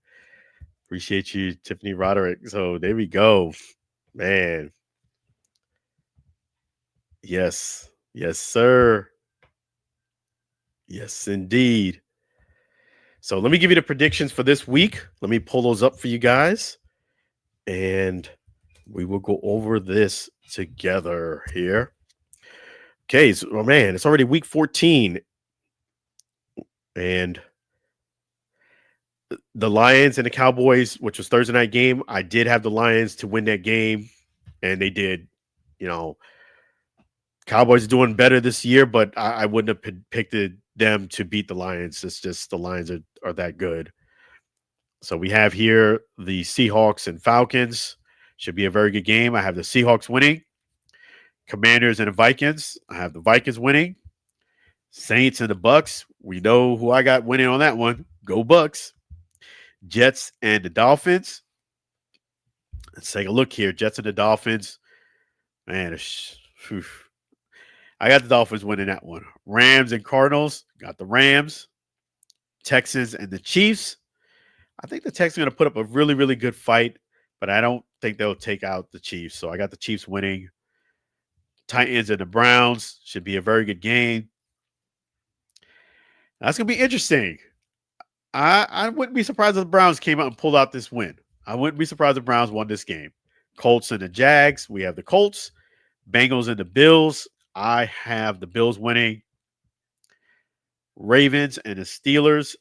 Speaker 3: Appreciate you, Tiffany Roderick. So there we go. Man. Yes. Yes, sir. Yes, indeed. So let me give you the predictions for this week. Let me pull those up for you guys. And we will go over this together here. Okay, so, oh man, it's already week 14. And the Lions and the Cowboys, which was Thursday night game, I did have the Lions to win that game, and they did. You know, Cowboys are doing better this year, but I wouldn't have picked them to beat the Lions. It's just the Lions are that good. So we have here the Seahawks and Falcons. Should be a very good game. I have the Seahawks winning. Commanders and the Vikings. I have the Vikings winning. Saints and the Bucs. We know who I got winning on that one. Go Bucs. Jets and the Dolphins. Let's take a look here. Jets and the Dolphins. Man, I got the Dolphins winning that one. Rams and Cardinals. Got the Rams. Texans and the Chiefs. I think the Texans are going to put up a really, really good fight, but I don't think they'll take out the Chiefs. So I got the Chiefs winning. Titans and the Browns. Should be a very good game. That's going to be interesting. I wouldn't be surprised if the Browns came out and pulled out this win. I wouldn't be surprised if the Browns won this game. Colts and the Jags. We have the Colts. Bengals and the Bills. I have the Bills winning. Ravens and the Steelers.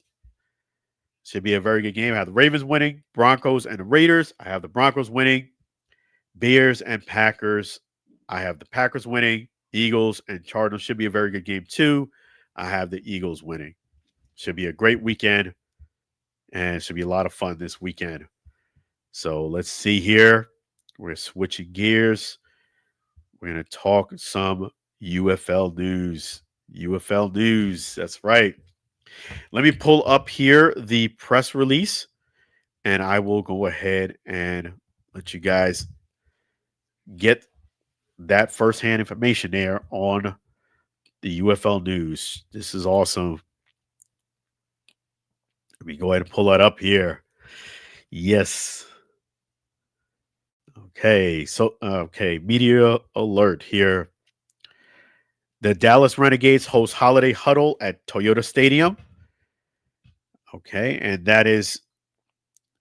Speaker 3: Should be a very good game. I have the Ravens winning. Broncos and the Raiders. I have the Broncos winning. Bears and Packers. I have the Packers winning. Eagles and Cardinals should be a very good game too. I have the Eagles winning. Should be a great weekend. And it should be a lot of fun this weekend. So let's see here. We're switching gears. We're going to talk some UFL news. UFL news. That's right. Let me pull up here the press release, and I will go ahead and let you guys get that firsthand information there on the UFL news. This is awesome. Let me go ahead and pull that up here. Yes. Okay. So, media alert here. The Dallas Renegades host Holiday Huddle at Toyota Stadium. Okay. And that is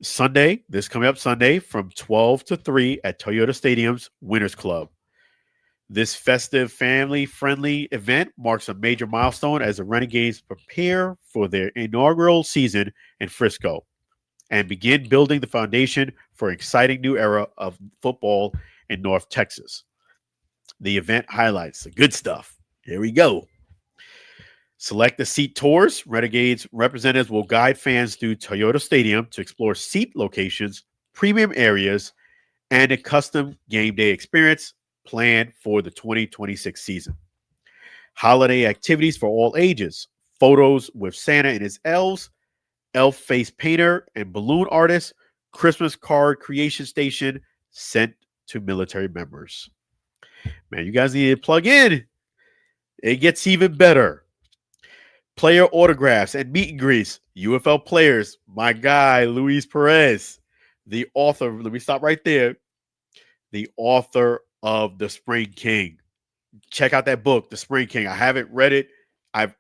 Speaker 3: Sunday, this coming up Sunday from 12 to 3 at Toyota Stadium's Winners Club. This festive, family-friendly event marks a major milestone as the Renegades prepare for their inaugural season in Frisco and begin building the foundation for an exciting new era of football in North Texas. The event highlights the good stuff. Here we go.
Speaker 2: Select the seat tours. Renegades representatives will guide fans through Toyota Stadium to explore seat locations, premium areas, and a custom game day experience planned for the 2026 season. Holiday activities for all ages. Photos with Santa and his elves, elf face painter and balloon artist, Christmas card creation station sent to military members. Man, you guys need to plug in. It gets even better. Player autographs and meet and greets. UFL players. My guy, Luis Perez, the author. Let me stop right there. The author of The Spring King. Check out that book, The Spring King. I haven't read it. I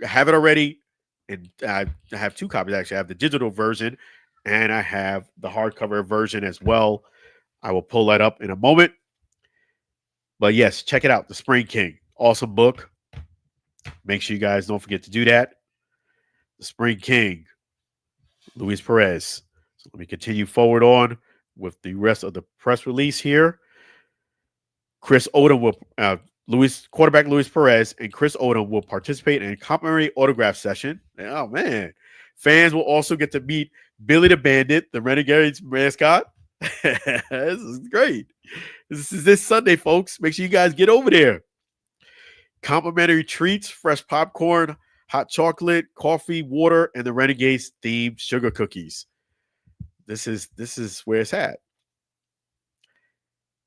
Speaker 2: have it already, and I have 2 copies actually. I have the digital version, and I have the hardcover version as well. I will pull that up in a moment. But yes, check it out, The Spring King. Awesome book. Make sure you guys don't forget to do that. The Spring King, Luis Perez. So let me continue forward on with the rest of the press release here. Chris Odom will quarterback Luis Perez and Chris Odom will participate in a complimentary autograph session. Oh man. Fans will also get to meet Billy the Bandit, the Renegades mascot. This is great. This is this Sunday, folks. Make sure you guys get over there. Complimentary treats, fresh popcorn, hot chocolate, coffee, water, and the Renegades themed sugar cookies. This is where it's at.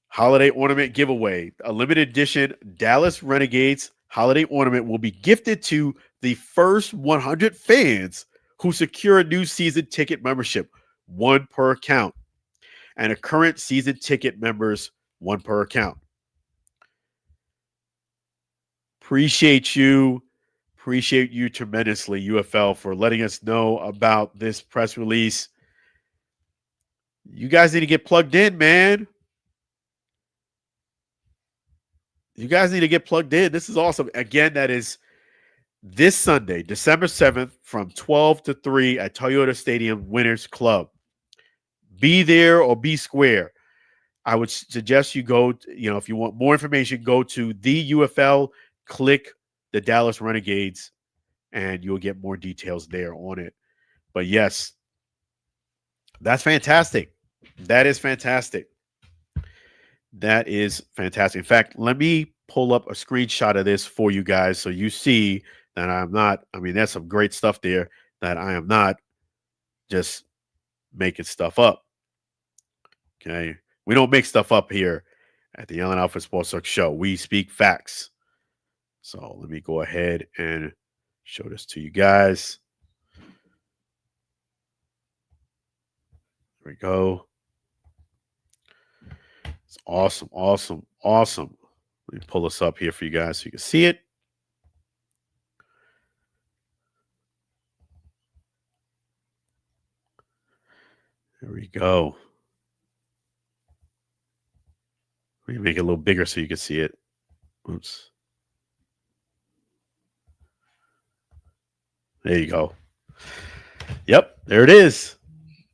Speaker 2: Holiday ornament giveaway. A limited edition Dallas Renegades holiday ornament will be gifted to the first 100 fans who secure a new season ticket membership, 1 per account, and a current season ticket members, 1 per account. Appreciate you tremendously, UFL, for letting us know about this press release. You guys need to get plugged in, man. You guys need to get plugged in. This is awesome. Again, that is this Sunday, December 7th from 12 to 3 at Toyota Stadium Winners Club. Be there or be square. I would suggest you go, if you want more information, go to the UFL, click the Dallas Renegades, and you'll get more details there on it. But yes, that's fantastic. That is fantastic. That is fantastic. In fact, let me pull up a screenshot of this for you guys so you see that I'm not, that's some great stuff there, that I am not just making stuff up. Okay. We don't make stuff up here at the Allen Alford Sports Talk Show. We speak facts. So let me go ahead and show this to you guys. There we go. It's awesome, awesome, awesome. Let me pull this up here for you guys so you can see it. There we go. Let me make it a little bigger so you can see it. Oops. There you go. Yep, there it is.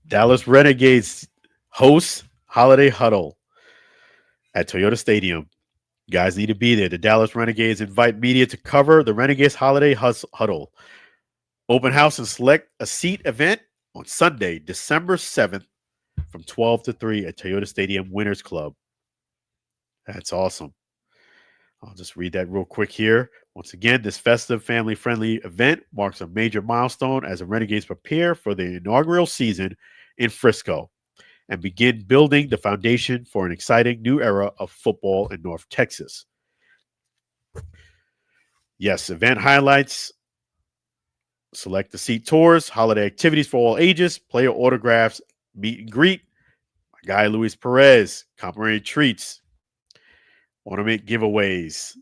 Speaker 2: Dallas Renegades hosts Holiday Huddle at Toyota Stadium. You guys need to be there. The Dallas Renegades invite media to cover the Renegades Holiday Huddle. Open house and select a seat event on Sunday, December 7th from 12 to 3 at Toyota Stadium Winners Club. That's awesome. I'll just read that real quick here. Once again, this festive, family-friendly event marks a major milestone as the Renegades prepare for the inaugural season in Frisco and begin building the foundation for an exciting new era of football in North Texas. Yes, event highlights, select the seat tours, holiday activities for all ages, player autographs, meet and greet, my guy Luis Perez, complimentary treats, ornament giveaways.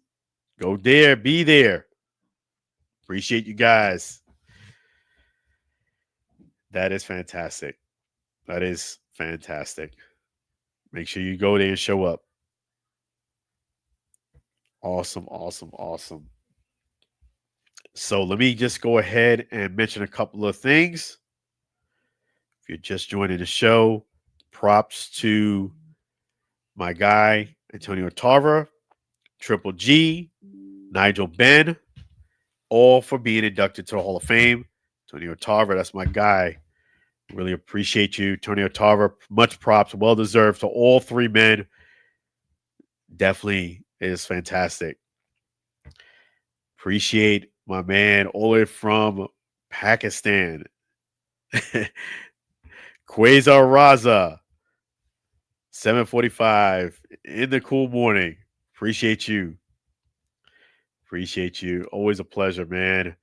Speaker 2: Go there, be there. Appreciate you guys. That is fantastic. That is fantastic. Make sure you go there and show up. Awesome, awesome, awesome. So let me just go ahead and mention a couple of things. If you're just joining the show, props to my guy, Antonio Tarver, Triple G, Nigel Ben, all for being inducted to the Hall of Fame. Antonio Tarver, that's my guy. Really appreciate you, Antonio Tarver. Much props, well deserved to all three men. Definitely is fantastic. Appreciate my man all the way from Pakistan. Quasar Raza, 7:45 in the cool morning. Appreciate you. Appreciate you. Always a pleasure, man.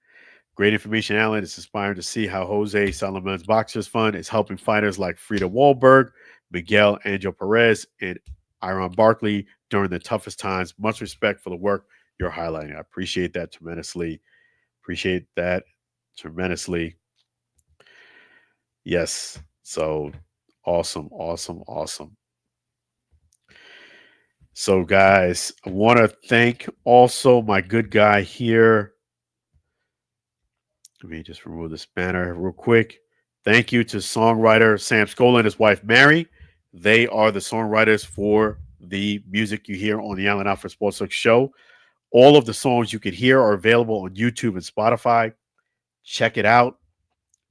Speaker 2: Great information, Alan. It's inspiring to see how Jose Salomon's Boxers Fund is helping fighters like Frida Wahlberg, Miguel Angel Perez, and Iron Barkley during the toughest times. Much respect for the work you're highlighting. I appreciate that tremendously. Appreciate that tremendously. Yes. So awesome, awesome, awesome. So, guys, I want to thank also my good guy here. Let me just remove this banner real quick. Thank you to songwriter Sam Scola and his wife Mary. They are the songwriters for the music you hear on the Allen Alford Sports Talk show. All of the songs you can hear are available on YouTube and Spotify. Check it out.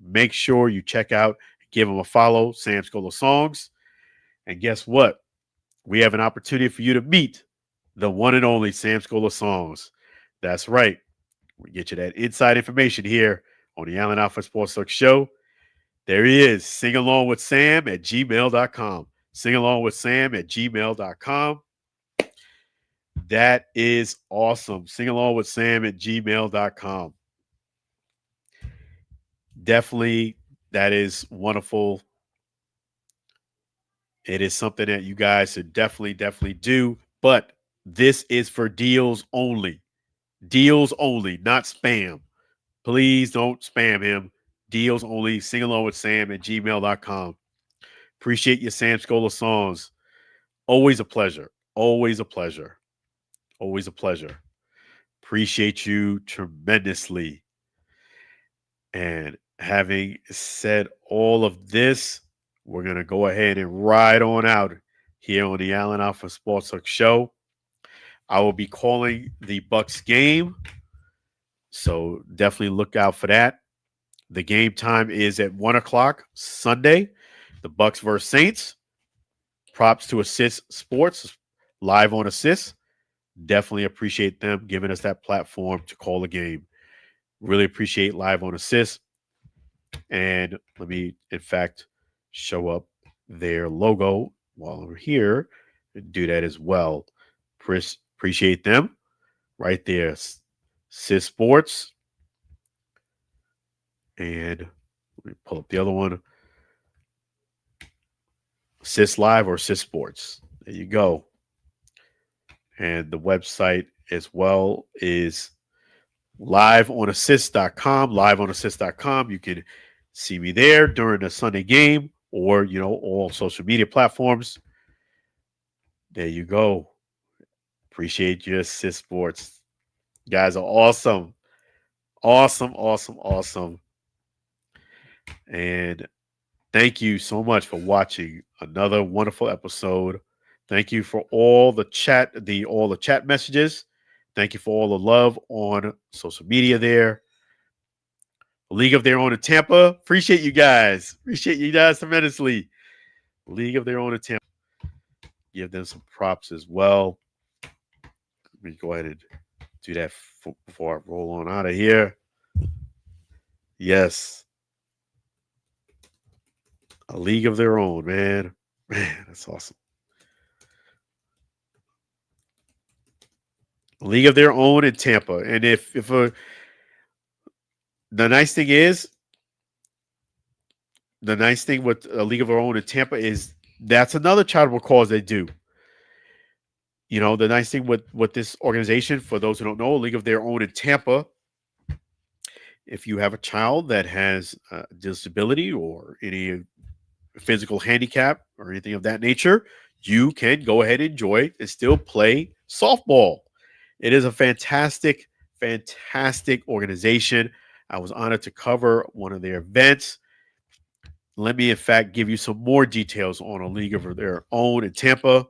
Speaker 2: Make sure you check out, give them a follow, Sam Scola Songs. And guess what? We have an opportunity for you to meet the one and only Sam Scola Songs. That's right. We get you that inside information here on the Allen Alford Sports Talk show. There he is. Sing along with Sam at gmail.com. Sing along with Sam at gmail.com. That is awesome. Sing along with Sam at gmail.com. Definitely, that is wonderful. It is something that you guys should definitely do. But this is for deals only. Deals only, not spam. Please don't spam him. Deals only. Sing along with Sam at gmail.com. Appreciate your Sam Scola Songs. Always a pleasure. Always a pleasure. Always a pleasure. Appreciate you tremendously. And having said all of this, we're going to go ahead and ride on out here on the Allen Alford Sports Talk show. I will be calling the Bucs game, so definitely look out for that. The game time is at 1 o'clock Sunday. The Bucs versus Saints. Props to Assist Sports, live on Assist. Definitely appreciate them giving us that platform to call the game. Really appreciate Live on Assist. And let me, in fact, show up their logo while we're here and do that as well. Appreciate them right there. Assist Sports. And let me pull up the other one. Assist Live or Assist Sports. There you go. And the website as well is liveonassist.com. Liveonassist.com. You can see me there during the Sunday game or, all social media platforms. There you go. Appreciate you, Assist Sports. You guys are awesome. Awesome. And thank you so much for watching another wonderful episode. Thank you for all the chat messages. Thank you for all the love on social media there. League of Their Own in Tampa. Appreciate you guys. Appreciate you guys tremendously. League of Their Own in Tampa. Give them some props as well. Let me go ahead and do that before I roll on out of here. Yes. A League of Their Own, man. Man, that's awesome. League of Their Own in Tampa. And the nice thing with a League of Their Own in Tampa is that's another charitable cause they do. The nice thing with this organization, for those who don't know, League of Their Own in Tampa, if you have a child that has a disability or any physical handicap or anything of that nature, you can go ahead and enjoy and still play softball. It is a fantastic organization. I was honored to cover one of their events. Let me, in fact, give you some more details on a League of Their Own in Tampa.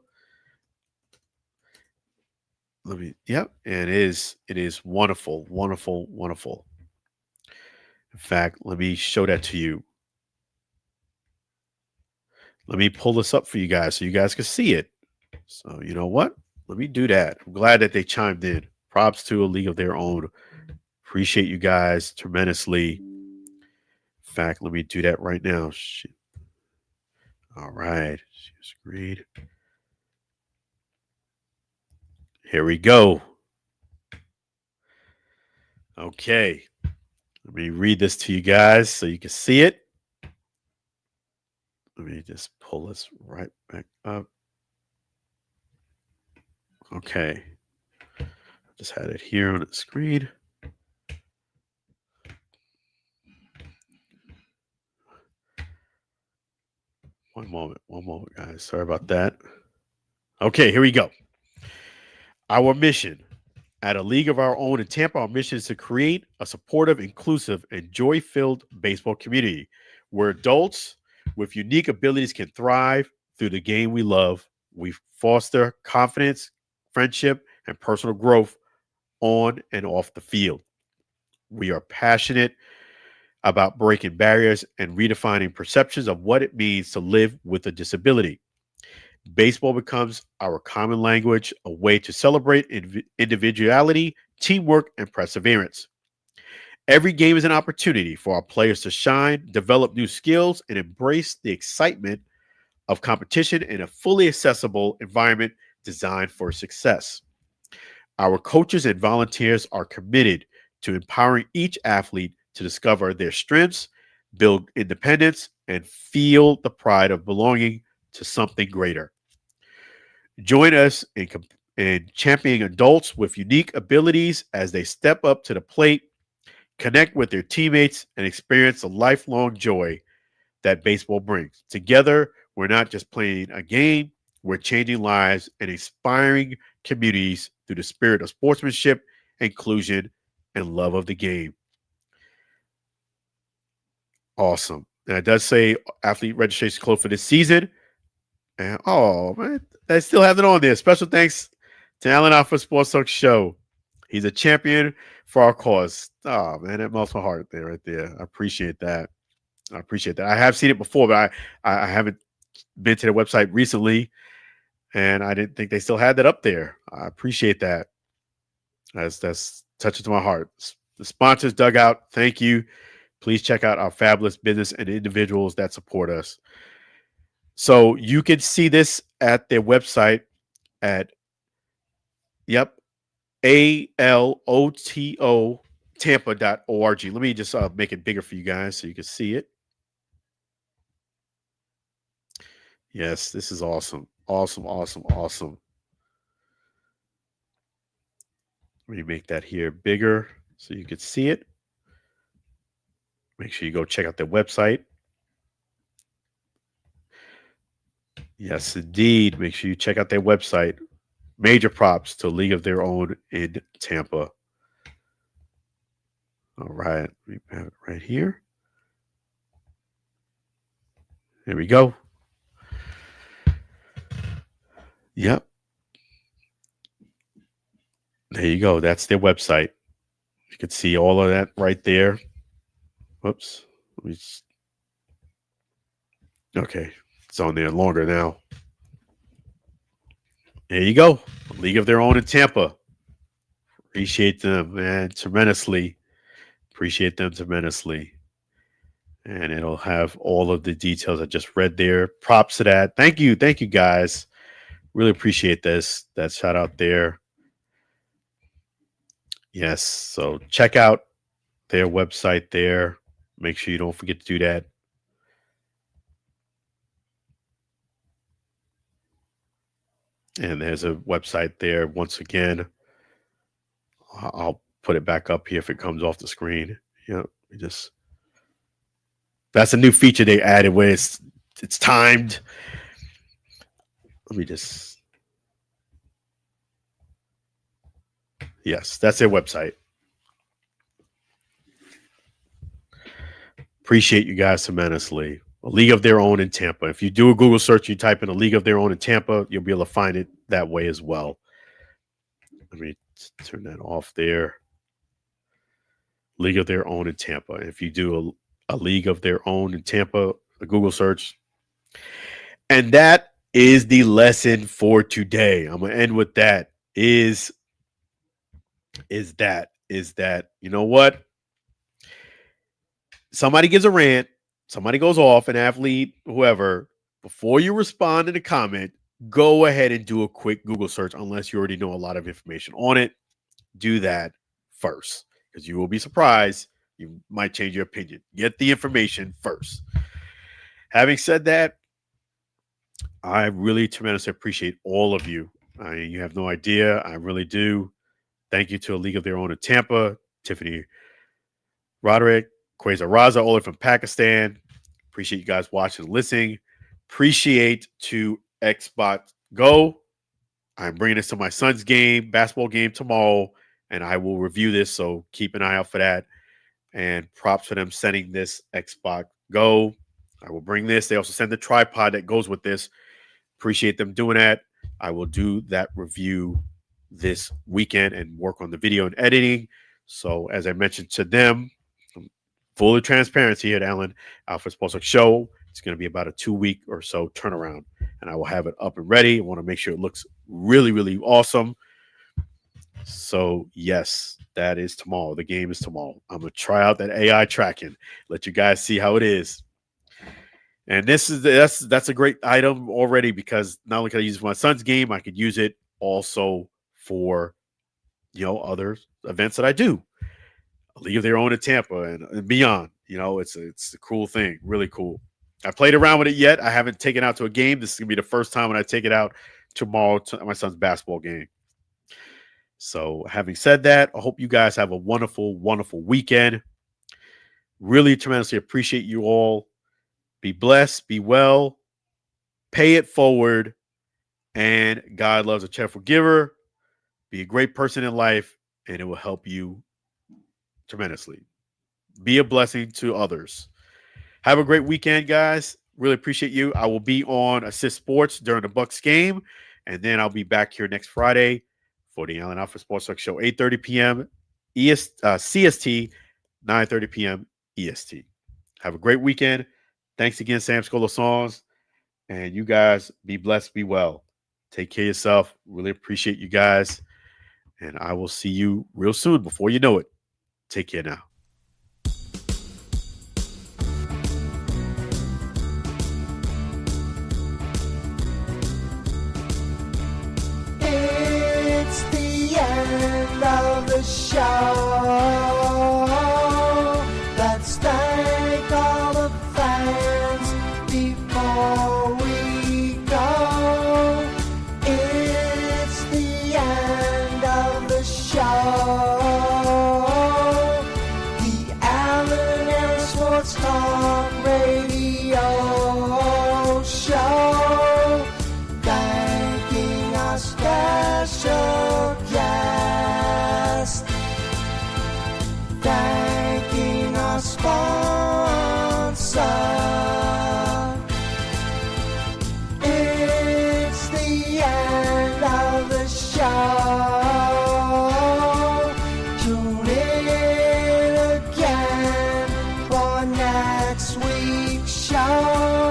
Speaker 2: Yep. And it is wonderful, wonderful, wonderful. In fact, let me show that to you. Let me pull this up for you guys so you guys can see it. So, you know what? Let me do that. I'm glad that they chimed in. Props to a league of their own. Appreciate you guys tremendously. In fact, let me do that right now. Shit. All right. Screen. Here we go. Okay. Let me read this to you guys so you can see it. Let me just pull this right back up. Okay. Just had it here on the screen. One moment, guys. Sorry about that. Okay, here we go. Our mission at a league of our own in Tampa, our mission is to create a supportive, inclusive, and joy-filled baseball community where adults with unique abilities can thrive through the game we love. We foster confidence, friendship, and personal growth on and off the field. We are passionate about breaking barriers and redefining perceptions of what it means to live with a disability. Baseball becomes our common language, a way to celebrate individuality, teamwork, and perseverance. Every game is an opportunity for our players to shine, develop new skills, and embrace the excitement of competition in a fully accessible environment designed for success. Our coaches and volunteers are committed to empowering each athlete to discover their strengths, build independence, and feel the pride of belonging to something greater. Join us in championing adults with unique abilities as they step up to the plate, connect with their teammates, and experience the lifelong joy that baseball brings. Together, we're not just playing a game, we're changing lives and inspiring communities through the spirit of sportsmanship, inclusion, and love of the game. Awesome. And it does say athlete registration closed for this season. And oh man, I still have it on there. Special thanks to Alan Alford Sports Talk Show. He's a champion for our cause. Oh man, that melts my heart there, right there. I appreciate that. I have seen it before, but I haven't been to their website recently, and I didn't think they still had that up there. I appreciate that. That's touches to my heart. The sponsors dugout, thank you. Please check out our fabulous business and individuals that support us. So you can see this at their website at ALOTO Tampa.org. Let me just make it bigger for you guys so you can see it. Yes, this is awesome. Awesome. Let me make that here bigger so you can see it. Make sure you go check out their website. Yes, indeed. Make sure you check out their website. Major props to a league of their own in Tampa. All right. We have it right here. There we go. Yep. There you go. That's their website. You can see all of that right there. Whoops. Okay. It's on there longer now. There you go. A league of their own in Tampa. Appreciate them, man, tremendously. Appreciate them tremendously. And it'll have all of the details I just read there. Props to that. Thank you. Thank you, guys. Really appreciate this. That shout out there. Yes. So check out their website there. Make sure you don't forget to do that. And there's a website there. Once again, I'll put it back up here if it comes off the screen. That's a new feature they added where it's timed. Let me just. Yes, that's their website. Appreciate you guys tremendously. A league of their own in Tampa. If you do a Google search, you type in a league of their own in Tampa, you'll be able to find it that way as well. Let me turn that off there. League of Their Own in Tampa. If you do a League of Their Own in Tampa, a Google search. And that is the lesson for today. I'm going to end with that. Is that, you know what? Somebody gives a rant, somebody goes off, an athlete, whoever, before you respond in a comment, go ahead and do a quick Google search unless you already know a lot of information on it. Do that first because you will be surprised. You might change your opinion. Get the information first. Having said that, I really tremendously appreciate all of you. You have no idea. I really do. Thank you to A League of Their Own in Tampa, Tiffany Roderick, Quasar Raza, all from Pakistan. Appreciate you guys watching and listening. Appreciate to Xbox Go. I'm bringing this to my son's basketball game tomorrow, and I will review this, so keep an eye out for that. And props for them sending this Xbox Go. I will bring this. They also send the tripod that goes with this. Appreciate them doing that. I will do that review this weekend and work on the video and editing. So as I mentioned to them, full transparency here at Alford Sports Talk Show. It's going to be about a 2-week or so turnaround, and I will have it up and ready. I want to make sure it looks really, really awesome. So yes, that is tomorrow. The game is tomorrow. I'm going to try out that AI tracking, let you guys see how it is. And that's a great item already because not only can I use it for my son's game, I could use it also for, other events that I do. A League of Their Own in Tampa and beyond. It's a cool thing. Really cool. I played around with it yet. I haven't taken it out to a game. This is going to be the first time when I take it out tomorrow to my son's basketball game. So having said that, I hope you guys have a wonderful, wonderful weekend. Really tremendously appreciate you all. Be blessed, be well, pay it forward, and God loves a cheerful giver. Be a great person in life, and it will help you tremendously. Be a blessing to others. Have a great weekend, guys. Really appreciate you. I will be on Assist Sports during the Bucs game, and then I'll be back here next Friday for the Allen Alford Sports Talk Show, 8:30 p.m. CST, 9:30 p.m. EST. Have a great weekend. Thanks again, Sam Scholar Songs. And you guys be blessed, be well. Take care of yourself. Really appreciate you guys. And I will see you real soon before you know it. Take care now.
Speaker 1: It's the end of the show. Let's thank all the fans before we go. It's the end of the show. The Allen and Sports Talk Radio Show. Thanking our special guest. Thanking our sponsor. It's the end of the show. Tune in again for next week's show.